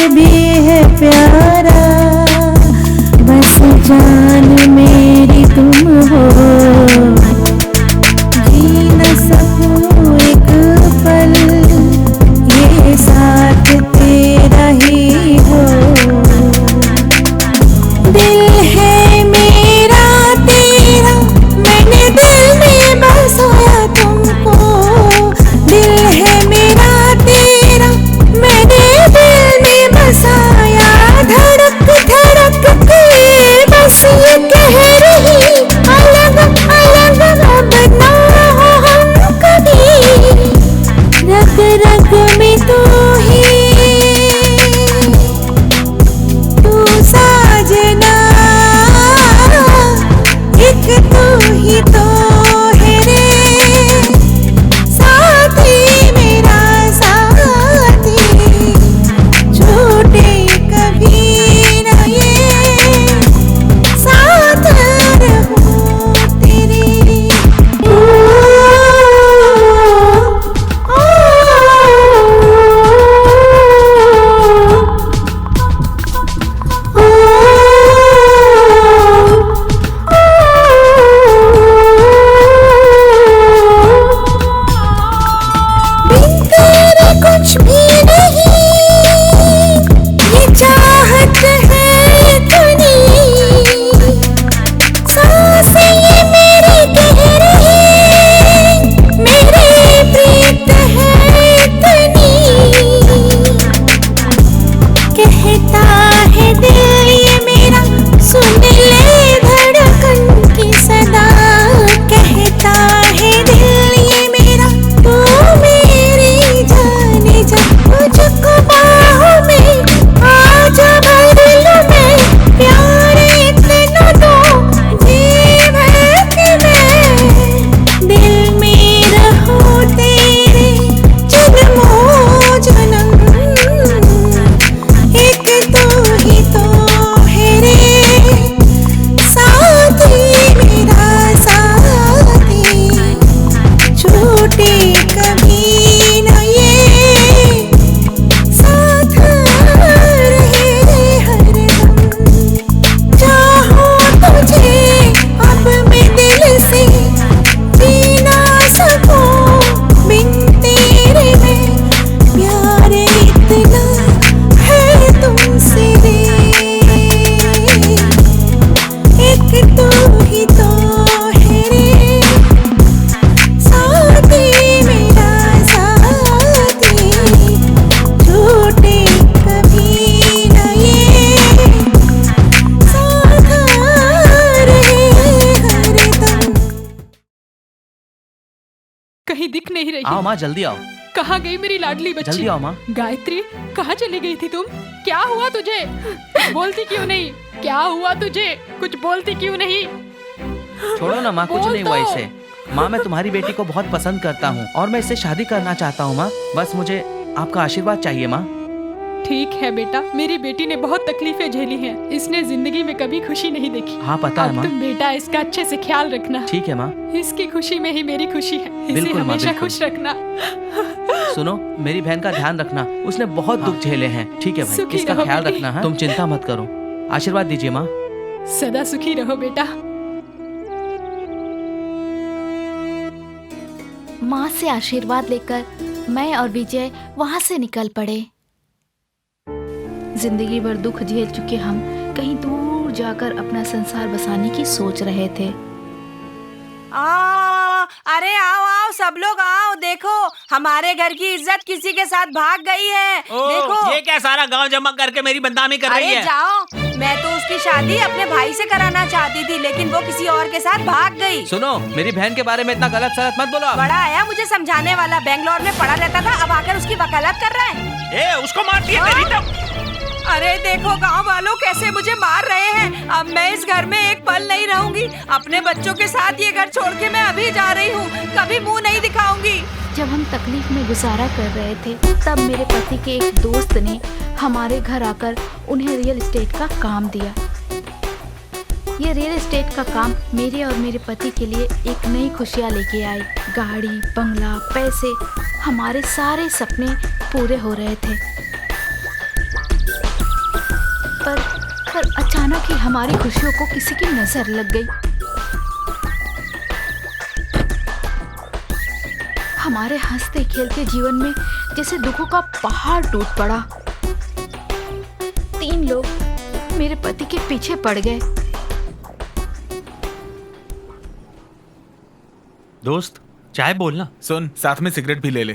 भी है प्यारा, बस जान मेरी तुम हो। जी न सकूं एक पल ये साथ तेरा ही हो। दिल है मेरा तेरा, मैंने दिल में बसाया तुमको। दिल है मेरा तेरा, मैंने दिल में बसाया। धड़क धड़क के बस ये कह रही, अलग अलग अब ना हो हम कभी। रग रग में तू ही, तू साजना, एक तू ही तो है रे साथी मेरा साथी। छूटे कभी ना ये साथ रहूं तेरे। बिन तेरे कुछ भी नहीं, ये चाहत है इतनी। सांसें ये मेरी कह रही, मेरी प्रीत है इतनी। कहता है दिल ये मेरा, सुन ले धड़कन की सदा। कहता है दिल ये मेरा, तू मेरी जाने जा। मुझको बाहों में आजा भर लूं मैं, प्यार इतना दो जी भर के मैं। दिल में रहूं तेरे जन्मों जन्म, एक तू ही तो है रे साथी मेरा साथी। छूटे कभी न ये साथ रहे हरदम। चाहूं तुझे अब मैं दिल से, जी ना सकूं बिन तेरे मैं। प्यार इतना है तुमसे रे, एक तू ही तो है रे साथी मेरा साथी। छूटे कभी न ये साथ रहे हरदम। कहीं दिख नहीं रही। आओ माँ जल्दी आओ, कहाँ गई मेरी लाडली बच्ची? जल्दी आओ माँ। गायत्री, कहाँ चली गई थी तुम? क्या हुआ तुझे? बोलती क्यों नहीं? क्या हुआ तुझे? कुछ बोलती क्यों नहीं? छोड़ो ना माँ, कुछ बोल नहीं हुआ दो। इसे। माँ मैं तुम्हारी बेटी को बहुत पसंद करता हूँ और मैं इससे शादी करना चाहता हूँ माँ। बस मुझे आपका आशीर्वाद चाहिए माँ। ठीक है बेटा, मेरी बेटी ने बहुत तकलीफें झेली हैं। इसने जिंदगी में कभी खुशी नहीं देखी। हाँ पता है अब माँ। तुम बेटा इसका अच्छे से ख्याल रखना। ठीक है माँ। इसकी खुशी में ही मेरी खुशी है। इसे बिल्कुल माँ, हमेशा बिल्कुल। खुश रखना। सुनो, मेरी बहन का ध्यान रखना, उसने बहुत दुख झेले हैं। ठीक है भाई, सुखी इसका रहो ख्याल बेटी। रखना है। तुम चिंता मत करो, आशीर्वाद दीजिए माँ। सदा सुखी रहो बेटा। माँ से आशीर्वाद लेकर मैं और विजय वहाँ से निकल पड़े। जिंदगी भर दुख झेल चुके हम कहीं दूर जाकर अपना संसार बसाने की सोच रहे थे। अरे आओ आओ सब लोग आओ। देखो हमारे घर की इज्जत किसी के साथ भाग गई है। देखो ये क्या सारा गांव जमा करके मेरी बदनामी कर रही अरे है? जाओ, मैं तो उसकी शादी अपने भाई से कराना चाहती थी, लेकिन वो किसी और के साथ भाग गई। सुनो, मेरी बहन के बारे में इतना गलत सलत मत बोलो। बड़ा आया मुझे समझाने वाला, बेंगलोर में पढ़ा रहता था, अब आकर उसकी वकालत कर रहा है। उसको मार दिया मेरी तो। अरे देखो गांव वालों कैसे मुझे मार रहे हैं। अब मैं इस घर में एक पल नहीं रहूंगी। अपने बच्चों के साथ ये घर छोड़ के मैं अभी जा रही हूँ, कभी मुंह नहीं दिखाऊंगी। जब हम तकलीफ में गुजारा कर रहे थे तब मेरे पति के एक दोस्त ने हमारे घर आकर उन्हें रियल एस्टेट का काम दिया। ये रियल एस्टेट का काम मेरे और मेरे पति के लिए एक नई खुशियाँ लेके आई। गाड़ी, बंगला, पैसे, हमारे सारे सपने पूरे हो रहे थे। पर अचानक ही हमारी खुशियों को किसी की नजर लग गई। हमारे हंसते खेलते जीवन में जैसे दुखों का पहाड़ टूट पड़ा। 3 लोग मेरे पति के पीछे पड़ गए। दोस्त चाय बोलना। सुन, साथ में सिगरेट भी ले ले।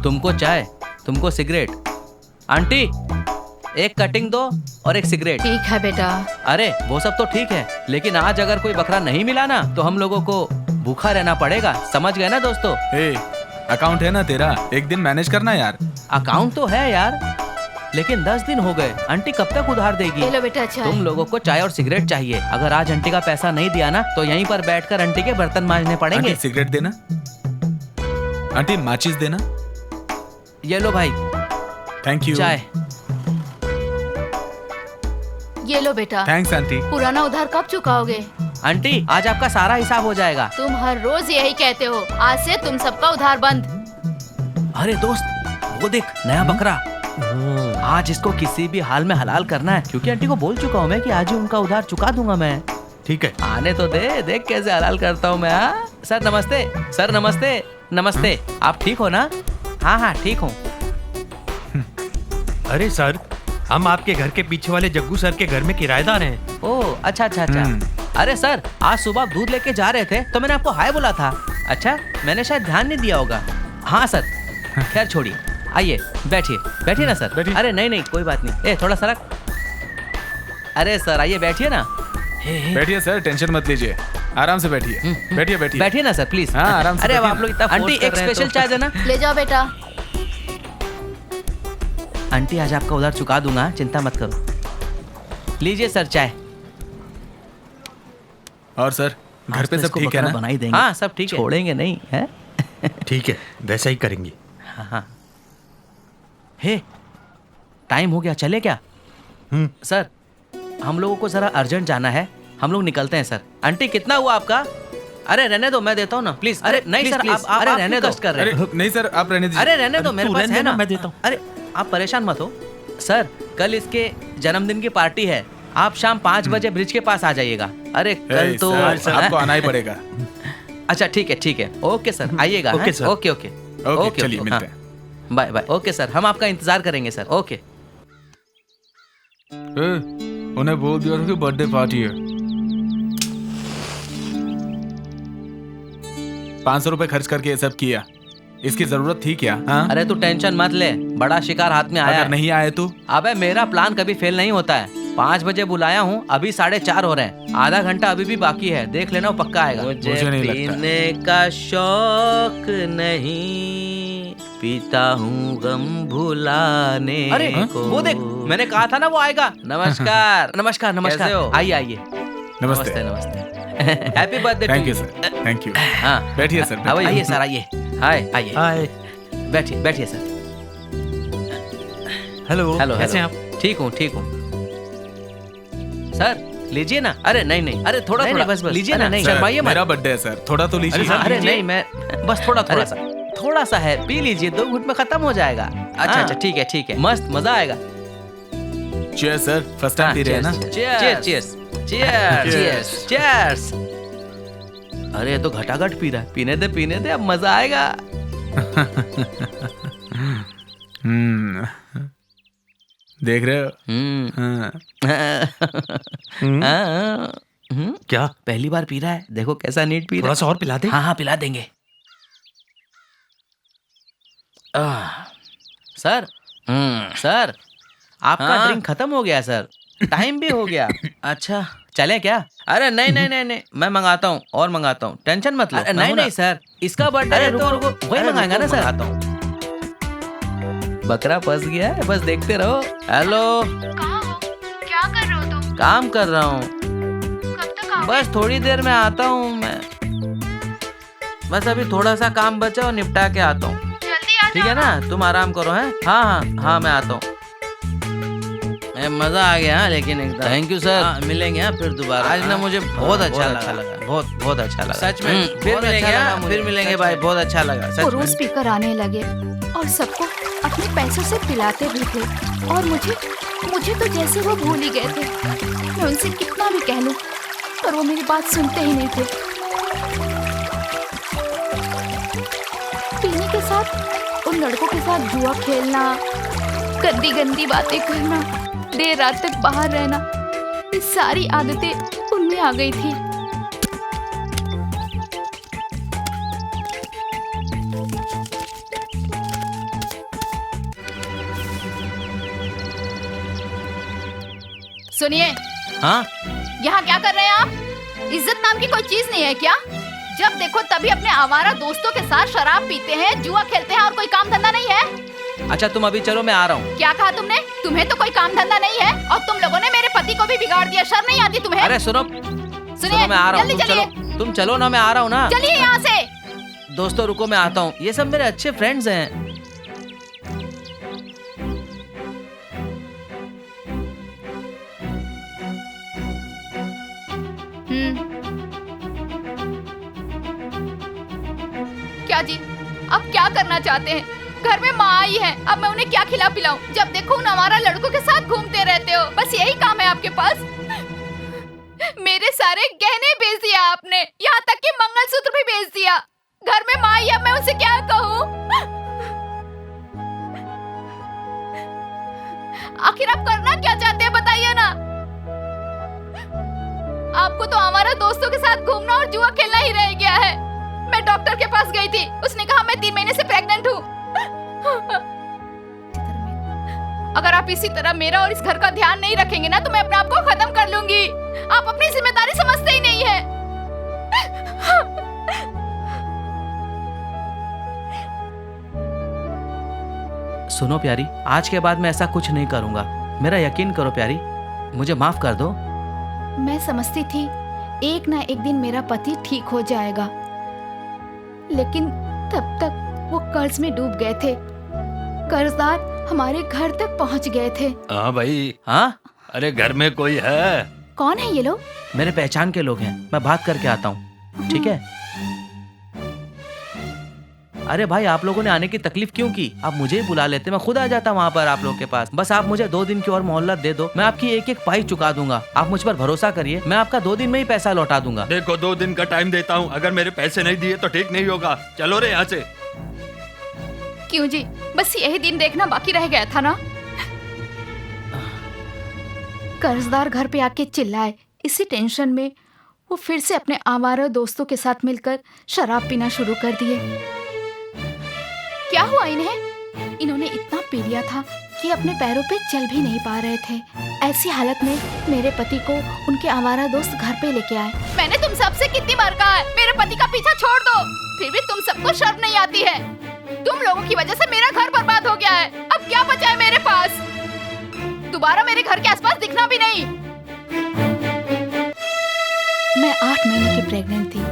तुमको चाय, तुमको सिगरेट। आंटी, एक कटिंग दो और एक सिगरेट। ठीक है बेटा। अरे वो सब तो ठीक है, लेकिन आज अगर कोई बकरा नहीं मिला ना तो हम लोगों को भूखा रहना पड़ेगा। समझ गए ना दोस्तों? अकाउंट है ना तेरा, एक दिन मैनेज करना यार। अकाउंट तो है यार, लेकिन 10 दिन हो गए। आंटी कब तक उधार देगी? ले लो बेटा चाय। तुम लोगों को चाय और सिगरेट चाहिए। अगर आज आंटी का पैसा नहीं दिया ना तो यहीं पर बैठकर आंटी के बर्तन मांजने पड़ेंगे। आंटी सिगरेट देना। आंटी माचिस देना। ये लो भाई। Thank you. चाय। ये लो बेटा। Thanks aunty. पुराना उधार कब चुकाओगे? आंटी आज आपका सारा हिसाब हो जाएगा। तुम हर रोज यही कहते हो। आज से तुम सबका उधार बंद। अरे दोस्त, वो देख नया बकरा। आज इसको किसी भी हाल में हलाल करना है, क्योंकि आंटी को बोल चुका हूँ मैं कि आज ही उनका उधार चुका दूंगा मैं। ठीक है, आने तो दे, देख कैसे हलाल करता हूँ मैं। हाँ सर नमस्ते। सर नमस्ते। नमस्ते। आप ठीक हो ना? हाँ ठीक हूँ। अरे सर, हम आपके घर के पीछे वाले जग्गू सर के घर में किराएदार हैं। ओह अच्छा। अरे सर, आज सुबह दूध लेके जा रहे थे तो मैंने आपको हाय बोला था। अच्छा, मैंने शायद ध्यान नहीं दिया होगा। हाँ सर, खैर छोड़िए, आइए बैठिए ना सर। अरे नहीं कोई बात नहीं। थोड़ा सरक। अरे सर आइए, बैठिए ना। बैठिए सर, टेंशन मत लीजिए, आराम से बैठिए। बैठिए ना सर प्लीज। हाँ आराम से। अरे अब आप लोग इतना आंटी एक स्पेशल चाय देना। ले जाओ बेटा। आंटी आज आपका उधार चुका दूंगा, चिंता मत करो। लीजिए सर चाय। और सर, घर पे सब ठीक है ना? बना ही देंगे। हाँ सब ठीक है, छोड़ेंगे नहीं है। ठीक है, वैसा ही करेंगे। हाँ। हे, टाइम हो गया, चले क्या? सर, हम लोगों को जरा अर्जेंट जाना है, हम लोग निकलते हैं सर। आंटी कितना हुआ आपका? अरे रहने दो, मैं देता हूँ ना प्लीज। अरे नहीं सर, आप रहने दो। कर रहे हो? नहीं सर, आप रहने दीजिए। अरे रहने दो, मेरे पास है ना, मैं देता हूँ। अरे आप परेशान मत हो सर। कल इसके जन्मदिन की पार्टी है, आप शाम 5 बजे ब्रिज के पास आ जाइएगा। अरे कल तो आपको आना ही पड़ेगा। अच्छा ठीक है। ओके सर, आइएगा। Okay sir. ओके, चलिए मिलते हैं। बाय। ओके सर, हम आपका इंतजार करेंगे सर। ओके। उन्हें बोल दिया था कि बर्थडे पार्टी है। 500 रुपए खर्च करके ये सब किया, इसकी जरूरत थी क्या? हाँ? अरे तू टेंशन मत ले, बड़ा शिकार हाथ में आया। अगर नहीं आए तो? अबे मेरा प्लान कभी फेल नहीं होता है। 5 बजे बुलाया हूँ, अभी 4:30 हो रहे हैं। आधा घंटा अभी भी बाकी है, देख लेना वो पक्का आएगा। मुझे नहीं लगता। पीने का शौक नहीं, पीता हूँ गम भुलाने को। वो देख, मैंने कहा था ना वो आएगा। नमस्कार। कैसे हो? आइए। नमस्ते। Happy birthday. Thank you sir. Thank you. हाँ बैठिए सर। आइए सर, आइए। हाय। बैठिए सर। हेलो। कैसे हैं आप? ठीक हूँ। सर लीजिए ना। अरे नहीं। अरे थोड़ा बस लीजिए ना। नहीं शर्माइए मत। मेरा बर्थडे है सर, थोड़ा तो लीजिए। अरे नहीं, मैं बस थोड़ा सा है, पी लीजिए, 2 घूंट में खत्म हो जाएगा। अच्छा ठीक है, मस्त मजा आएगा। Cheers sir, first time P रहे हैं ना? चीयर्स। अरे तो घटाघट पी रहा है, पीने दे, अब मजा आएगा। देख रहे हो? क्या पहली बार पी रहा है? देखो कैसा नीट पी रहा है। थोड़ा सा और पिला दे। हाँ पिला देंगे। सर आपका ड्रिंक खत्म हो गया सर, टाइम भी हो गया। अच्छा चले क्या? अरे नहीं, मैं मंगाता हूँ और मंगाता हूँ, टेंशन मत लो। नहीं सर, इसका बर्थडे है तो वही मंगाएगा ना सर। बकरा फंस गया है, बस देखते रहो। हेलो, क्या कर रहे हो तुम? काम कर रहा हूँ। कब तक आओगे? बस थोड़ी देर में आता हूँ मैं। बस अभी थोड़ा सा काम बचा और निपटा के आता हूँ। जल्दी आ ठीक है ना, तुम आराम करो। हैं? हाँ मैं आता हूँ। मजा आ गया लेकिन एकदम। Thank you sir. मिलेंगे फिर दोबारा। आज ना मुझे बहुत अच्छा लगा। बहुत अच्छा लगा सच में। फिर मिलेंगे भाई, बहुत अच्छा लगा सच में। रोज स्पीकर आने लगे और सबको अपने पैसों से पिलाते भी थे और मुझे मुझे तो जैसे वो भूल ही गए थे। मैं उनसे कितना भी कह लूं, पर वो मेरी बात सुनते ही नहीं थे। पीने के साथ उन लड़कों के साथ जुआ खेलना, गंदी गंदी बातें करना, देर रात तक बाहर रहना, ये सारी आदतें उनमें आ गई थी। सुनिए। हाँ? यहाँ क्या कर रहे हैं आप? इज्जत नाम की कोई चीज नहीं है क्या? जब देखो तभी अपने आवारा दोस्तों के साथ शराब पीते हैं, जुआ खेलते हैं और कोई काम धंधा नहीं है। अच्छा तुम अभी चलो, मैं आ रहा हूँ। क्या कहा तुमने? तुम्हें तो कोई काम धंधा नहीं है और तुम लोगों ने मेरे पति को भी बिगाड़ दिया। शर्म नहीं आती तुम्हें? अरे सुनो, सुनिए, मैं आ रहा हूँ। जल्दी तुम चलो ना, मैं आ रहा हूँ ना। चलिए यहाँ से। दोस्तों रुको, मैं आता हूँ। ये सब मेरे अच्छे फ्रेंड्स हैं। क्या जी, अब क्या करना चाहते हैं? घर में माँ आई है, अब मैं उन्हें क्या खिला पिलाऊं? जब देखो उन हमारा लड़कों के साथ घूमते रहते हो, बस यही काम है आपके पास। मेरे सारे गहने बेच दिया आपने, यहाँ तक कि मंगलसूत्र भी बेच दिया। घर में माँ आई है, मैं उनसे क्या कहूँ? आखिर आप करना क्या चाहते हैं बताइए ना। आपको तो हमारा दोस्तों के साथ घूमना और जुआ खेलना ही रह गया है। मैं डॉक्टर के पास गई थी, उसने कहा मैं 3 महीने से प्रेग्नेंट हूँ। अगर आप इसी तरह मेरा और इस घर का ध्यान नहीं रखेंगे ना, तो मैं अपने आप को खत्म कर लूंगी। आप अपनी जिम्मेदारी समझते ही नहीं है। सुनो प्यारी, आज के बाद मैं ऐसा कुछ नहीं करूंगा। मेरा यकीन करो प्यारी, मुझे माफ कर दो। मैं समझती थी एक ना एक दिन मेरा पति ठीक हो जाएगा, लेकिन तब तक वो कर्ज में डूब गए थे। कर्जदार हमारे घर तक पहुंच गए थे। हाँ भाई। हाँ? अरे घर में कोई है? कौन है ये लोग? मेरे पहचान के लोग हैं, मैं बात करके आता हूँ, ठीक है? अरे भाई, आप लोगों ने आने की तकलीफ क्यों की? आप मुझे ही बुला लेते, मैं खुद आ जाता वहाँ पर आप लोगों के पास। बस आप मुझे 2 दिन की और मोहलत दे दो, मैं आपकी एक एक पाई चुका दूंगा। आप मुझ पर भरोसा करिए, मैं आपका 2 दिन में ही पैसा लौटा दूंगा। देखो 2 दिन का टाइम देता हूँ, अगर मेरे पैसे नहीं दिए तो ठीक नहीं होगा। चलो रे यहाँ से। क्यों जी, बस यही दिन देखना बाकी रह गया था ना। कर्जदार घर पे आके चिल्लाए, इसी टेंशन में वो फिर से अपने आवारा दोस्तों के साथ मिलकर शराब पीना शुरू कर दिए। क्या हुआ इन्हें? इन्होंने इतना पी लिया था कि अपने पैरों पे चल भी नहीं पा रहे थे। ऐसी हालत में मेरे पति को उनके आवारा दोस्त घर पे लेके आए। मैंने तुम सबसे कितनी बार कहा है मेरे पति का पीछा छोड़ दो, फिर भी तुम सबको शर्म नहीं आती है। तुम लोगों की वजह से मेरा घर बर्बाद हो गया है। अब क्या बचा है मेरे पास? दोबारा मेरे घर के आसपास दिखना भी नहीं। मैं 8 महीने की प्रेग्नेंट थी,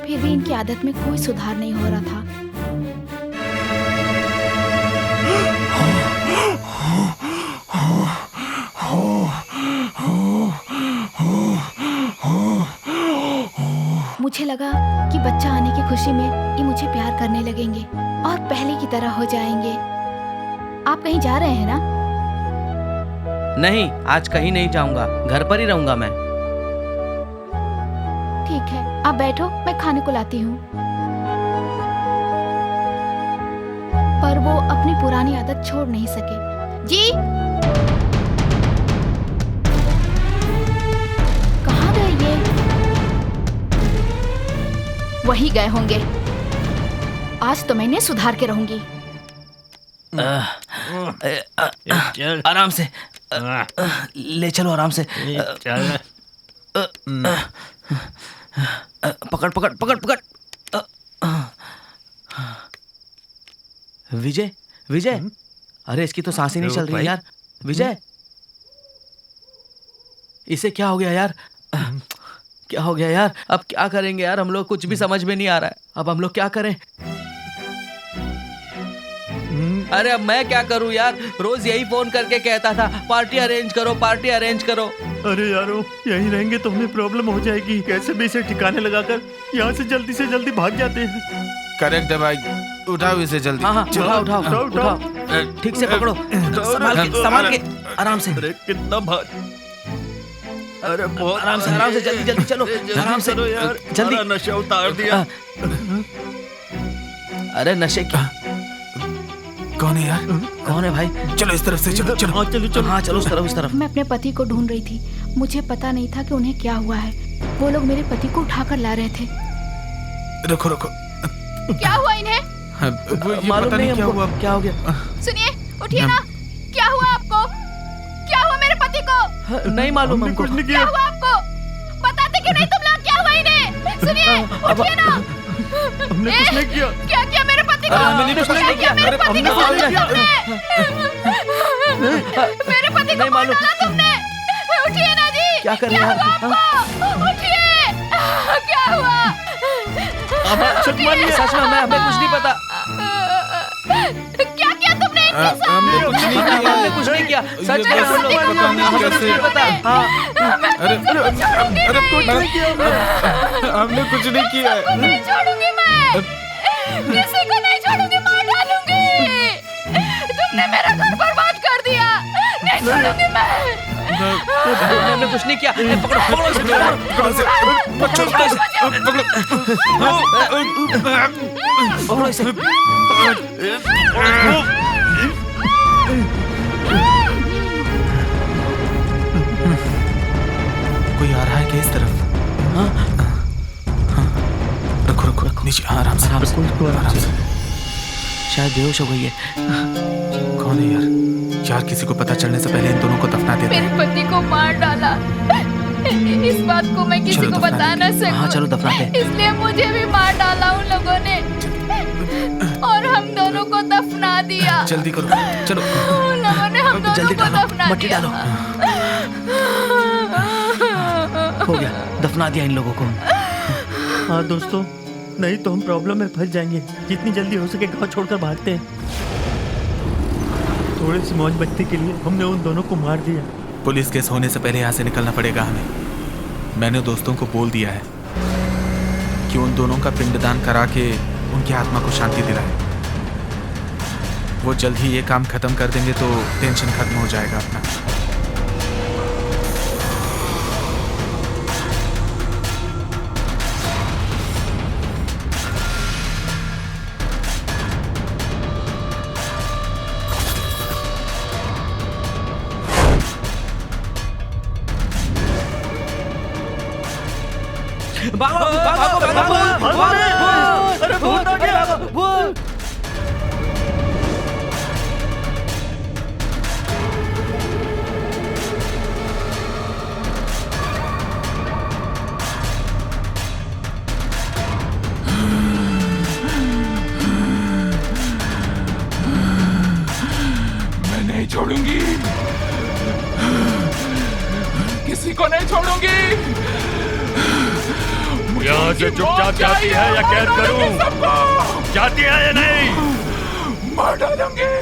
फिर भी इनकी आदत में कोई सुधार नहीं हो रहा था। मुझे लगा कि बच्चा आने की खुशी में ये मुझे प्यार करने लगेंगे और पहले की तरह हो जाएंगे। आप कहीं जा रहे हैं ना? नहीं, आज कहीं नहीं जाऊंगा, घर पर ही रहूंगा मैं। ठीक है, आप बैठो, मैं खाने को लाती हूँ। पर वो अपनी पुरानी आदत छोड़ नहीं सके। जी, कहाँ गए ये? वही गए होंगे। आज तो मैं इन्हें सुधार के रहूंगी। आराम से ले चलो, आराम से। पकड़ पकड़ पकड़ पकड़। विजय, विजय, अरे इसकी तो सांस ही नहीं चल रही यार। विजय, इसे क्या हो गया यार? क्या हो गया यार? अब क्या करेंगे यार हम लोग? कुछ भी समझ में नहीं आ रहा है। अब हम लोग क्या करें? अरे अब मैं क्या करूं यार? रोज यही फोन करके कहता था पार्टी अरेंज करो, पार्टी अरेंज करो। अरे यारो, यहीं रहेंगे तो हमें प्रॉब्लम हो जाएगी। कैसे भी इसे ठिकाने लगाकर यहाँ से जल्दी भाग जाते हैं। करेक्ट है भाई, उठाओ इसे जल्दी। हाँ हाँ, उठाओ उठाओ उठाओ, ठीक से पकड़ो, संभाल के आराम से। कितना भार, अरे बहुत आराम से जल्दी जल्दी चलो, आराम से यार, जल्दी। नशा उतार दिया। अरे नशे क्या, कौन है यार? कौन है भाई? चलो इस तरफ से, चलो चलो। हाँ चलो उस तरफ। मैं अपने पति को ढूंढ रही थी, मुझे पता नहीं था कि उन्हें क्या हुआ है। वो लोग मेरे पति को उठाकर ला रहे थे। रुको रुको, क्या हुआ इन्हें? मालूम नहीं हमको, क्या हो गया? सुनिए, उठिए ना, क्या हुआ आपको? क्या हुआ मेरे पति को? नहीं मालूम हमको। क्या हुआ आपको? बताते क्यों नहीं तुम लोग? क्या हुआ इन्हें? सुनिए, उठिए ना। हमने कुछ नहीं किया। क्या किया मेरे पति को? क्या किया मेरे पति को? मेरे पति को मार डाला तुमने। उठिए ना जी। क्या कर रहे हैं आप? उठिए, क्या हुआ? सच में हमें कुछ नहीं पता। क्या किया तुमने इनके साथ? हमने कुछ नहीं किया, हमने कुछ नहीं किया, सच में हम लोग हमें कुछ नहीं पता। अरे कुछ नहीं किया, हमने कुछ नहीं किया। नहीं छोड़ूंगी मैं, किसी को नहीं छोड़ूंगी, मार डालूंगी। तुमने मेरा घर बर्बाद कर दिया, नहीं छोड़ूंगी मैं। हमने कुछ नहीं किया। पकड़ो इसे, पकड़ो इसे। कोई आ रहा है क्या इस तरफ? हाँ रुको, नीचे आराम से। शायद बेहोश हो गई है। कौन है यार? यार किसी को पता चलने से पहले इन दोनों को दफना देते मेरे पति को मार डाला, इस बात को मैं किसी को बता न सकूं। हाँ चलो दफनाते हैं। इसलिए मुझे भी मार डाला उन लोगों ने, और हम दोनों को दफना दिया। जल्दी करो, चलो। उन लोगों ने हम दोनों को दफना मट्टी डालो। हो गया, दफना दिया इन लोगों को। हाँ दोस्तों, नहीं तो हम प्रॉब्लम में फंस जाएंगे। जितनी जल्दी हो सके गांव छोड़कर भागते हैं। थोड़ी सी मौज मस्ती के लिए हमने उन दोनों को मार दिया। पुलिस केस होने से पहले यहाँ से निकलना पड़ेगा हमें। मैंने दोस्तों को बोल दिया है कि उन दोनों का पिंडदान करा के उनकी आत्मा को शांति दिलाए। वो जल्द ही ये काम खत्म कर देंगे तो टेंशन खत्म हो जाएगा अपना। भागो भागो भागो, अरे भूत आ गया। मैं नहीं छोड़ूंगी, किसी को नहीं छोड़ूंगी। यहाँ से चुपचाप जाती है या कैद करूं? जाती है या नहीं? मार डालूंगी।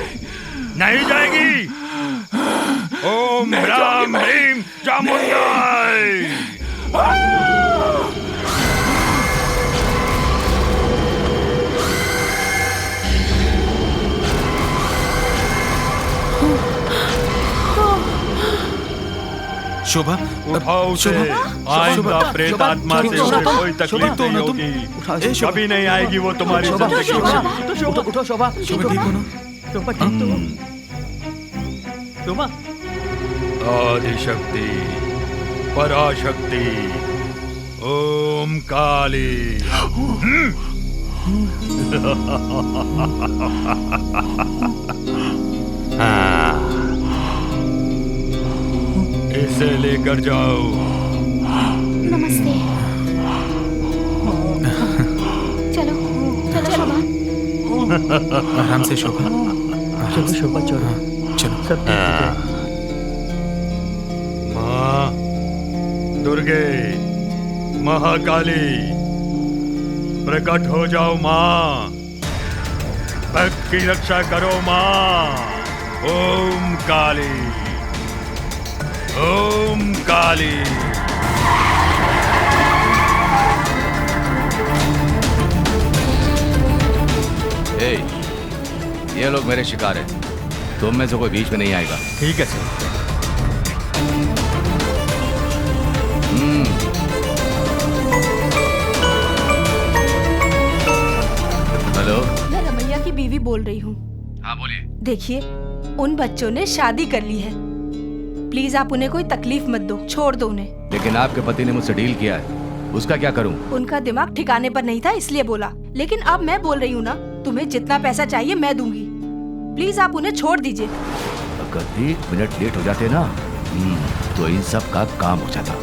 नहीं जाएगी। ओम राम ह्रीम चामुंडाय। शोभा, उठाओ उसे। आइंदा प्रेत आत्मा से उसे कोई तकलीफ नहीं होगी, कभी नहीं आएगी वो तुम्हारी जिंदगी में। उठो शोभा, शोभा ठीक हो ना? शोभा, आदिशक्ति, पराशक्ति, ओम काली। इसे लेकर जाओ। नमस्ते। चलो चलो शोभा। आराम से शोभा। चलो शोभा, चलो चलो। सब ठीक हो जाए। माँ दुर्गे, महाकाली, प्रकट हो जाओ माँ, भक्त की रक्षा करो माँ। ओम काली, ओम काली। ये लोग मेरे शिकार हैं, तुम में से कोई बीच में नहीं आएगा। ठीक है सर। हेलो, मैं रमैया की बीवी बोल रही हूँ। हाँ बोलिए। देखिए, उन बच्चों ने शादी कर ली है, प्लीज आप उन्हें कोई तकलीफ मत दो, छोड़ दो उन्हें। लेकिन आपके पति ने मुझसे डील किया है, उसका क्या करूं? उनका दिमाग ठिकाने पर नहीं था इसलिए बोला, लेकिन अब मैं बोल रही हूँ ना, तुम्हें जितना पैसा चाहिए मैं दूंगी, प्लीज आप उन्हें छोड़ दीजिए। अगर 1 मिनट लेट हो जाते ना तो इन सब का काम हो जाता।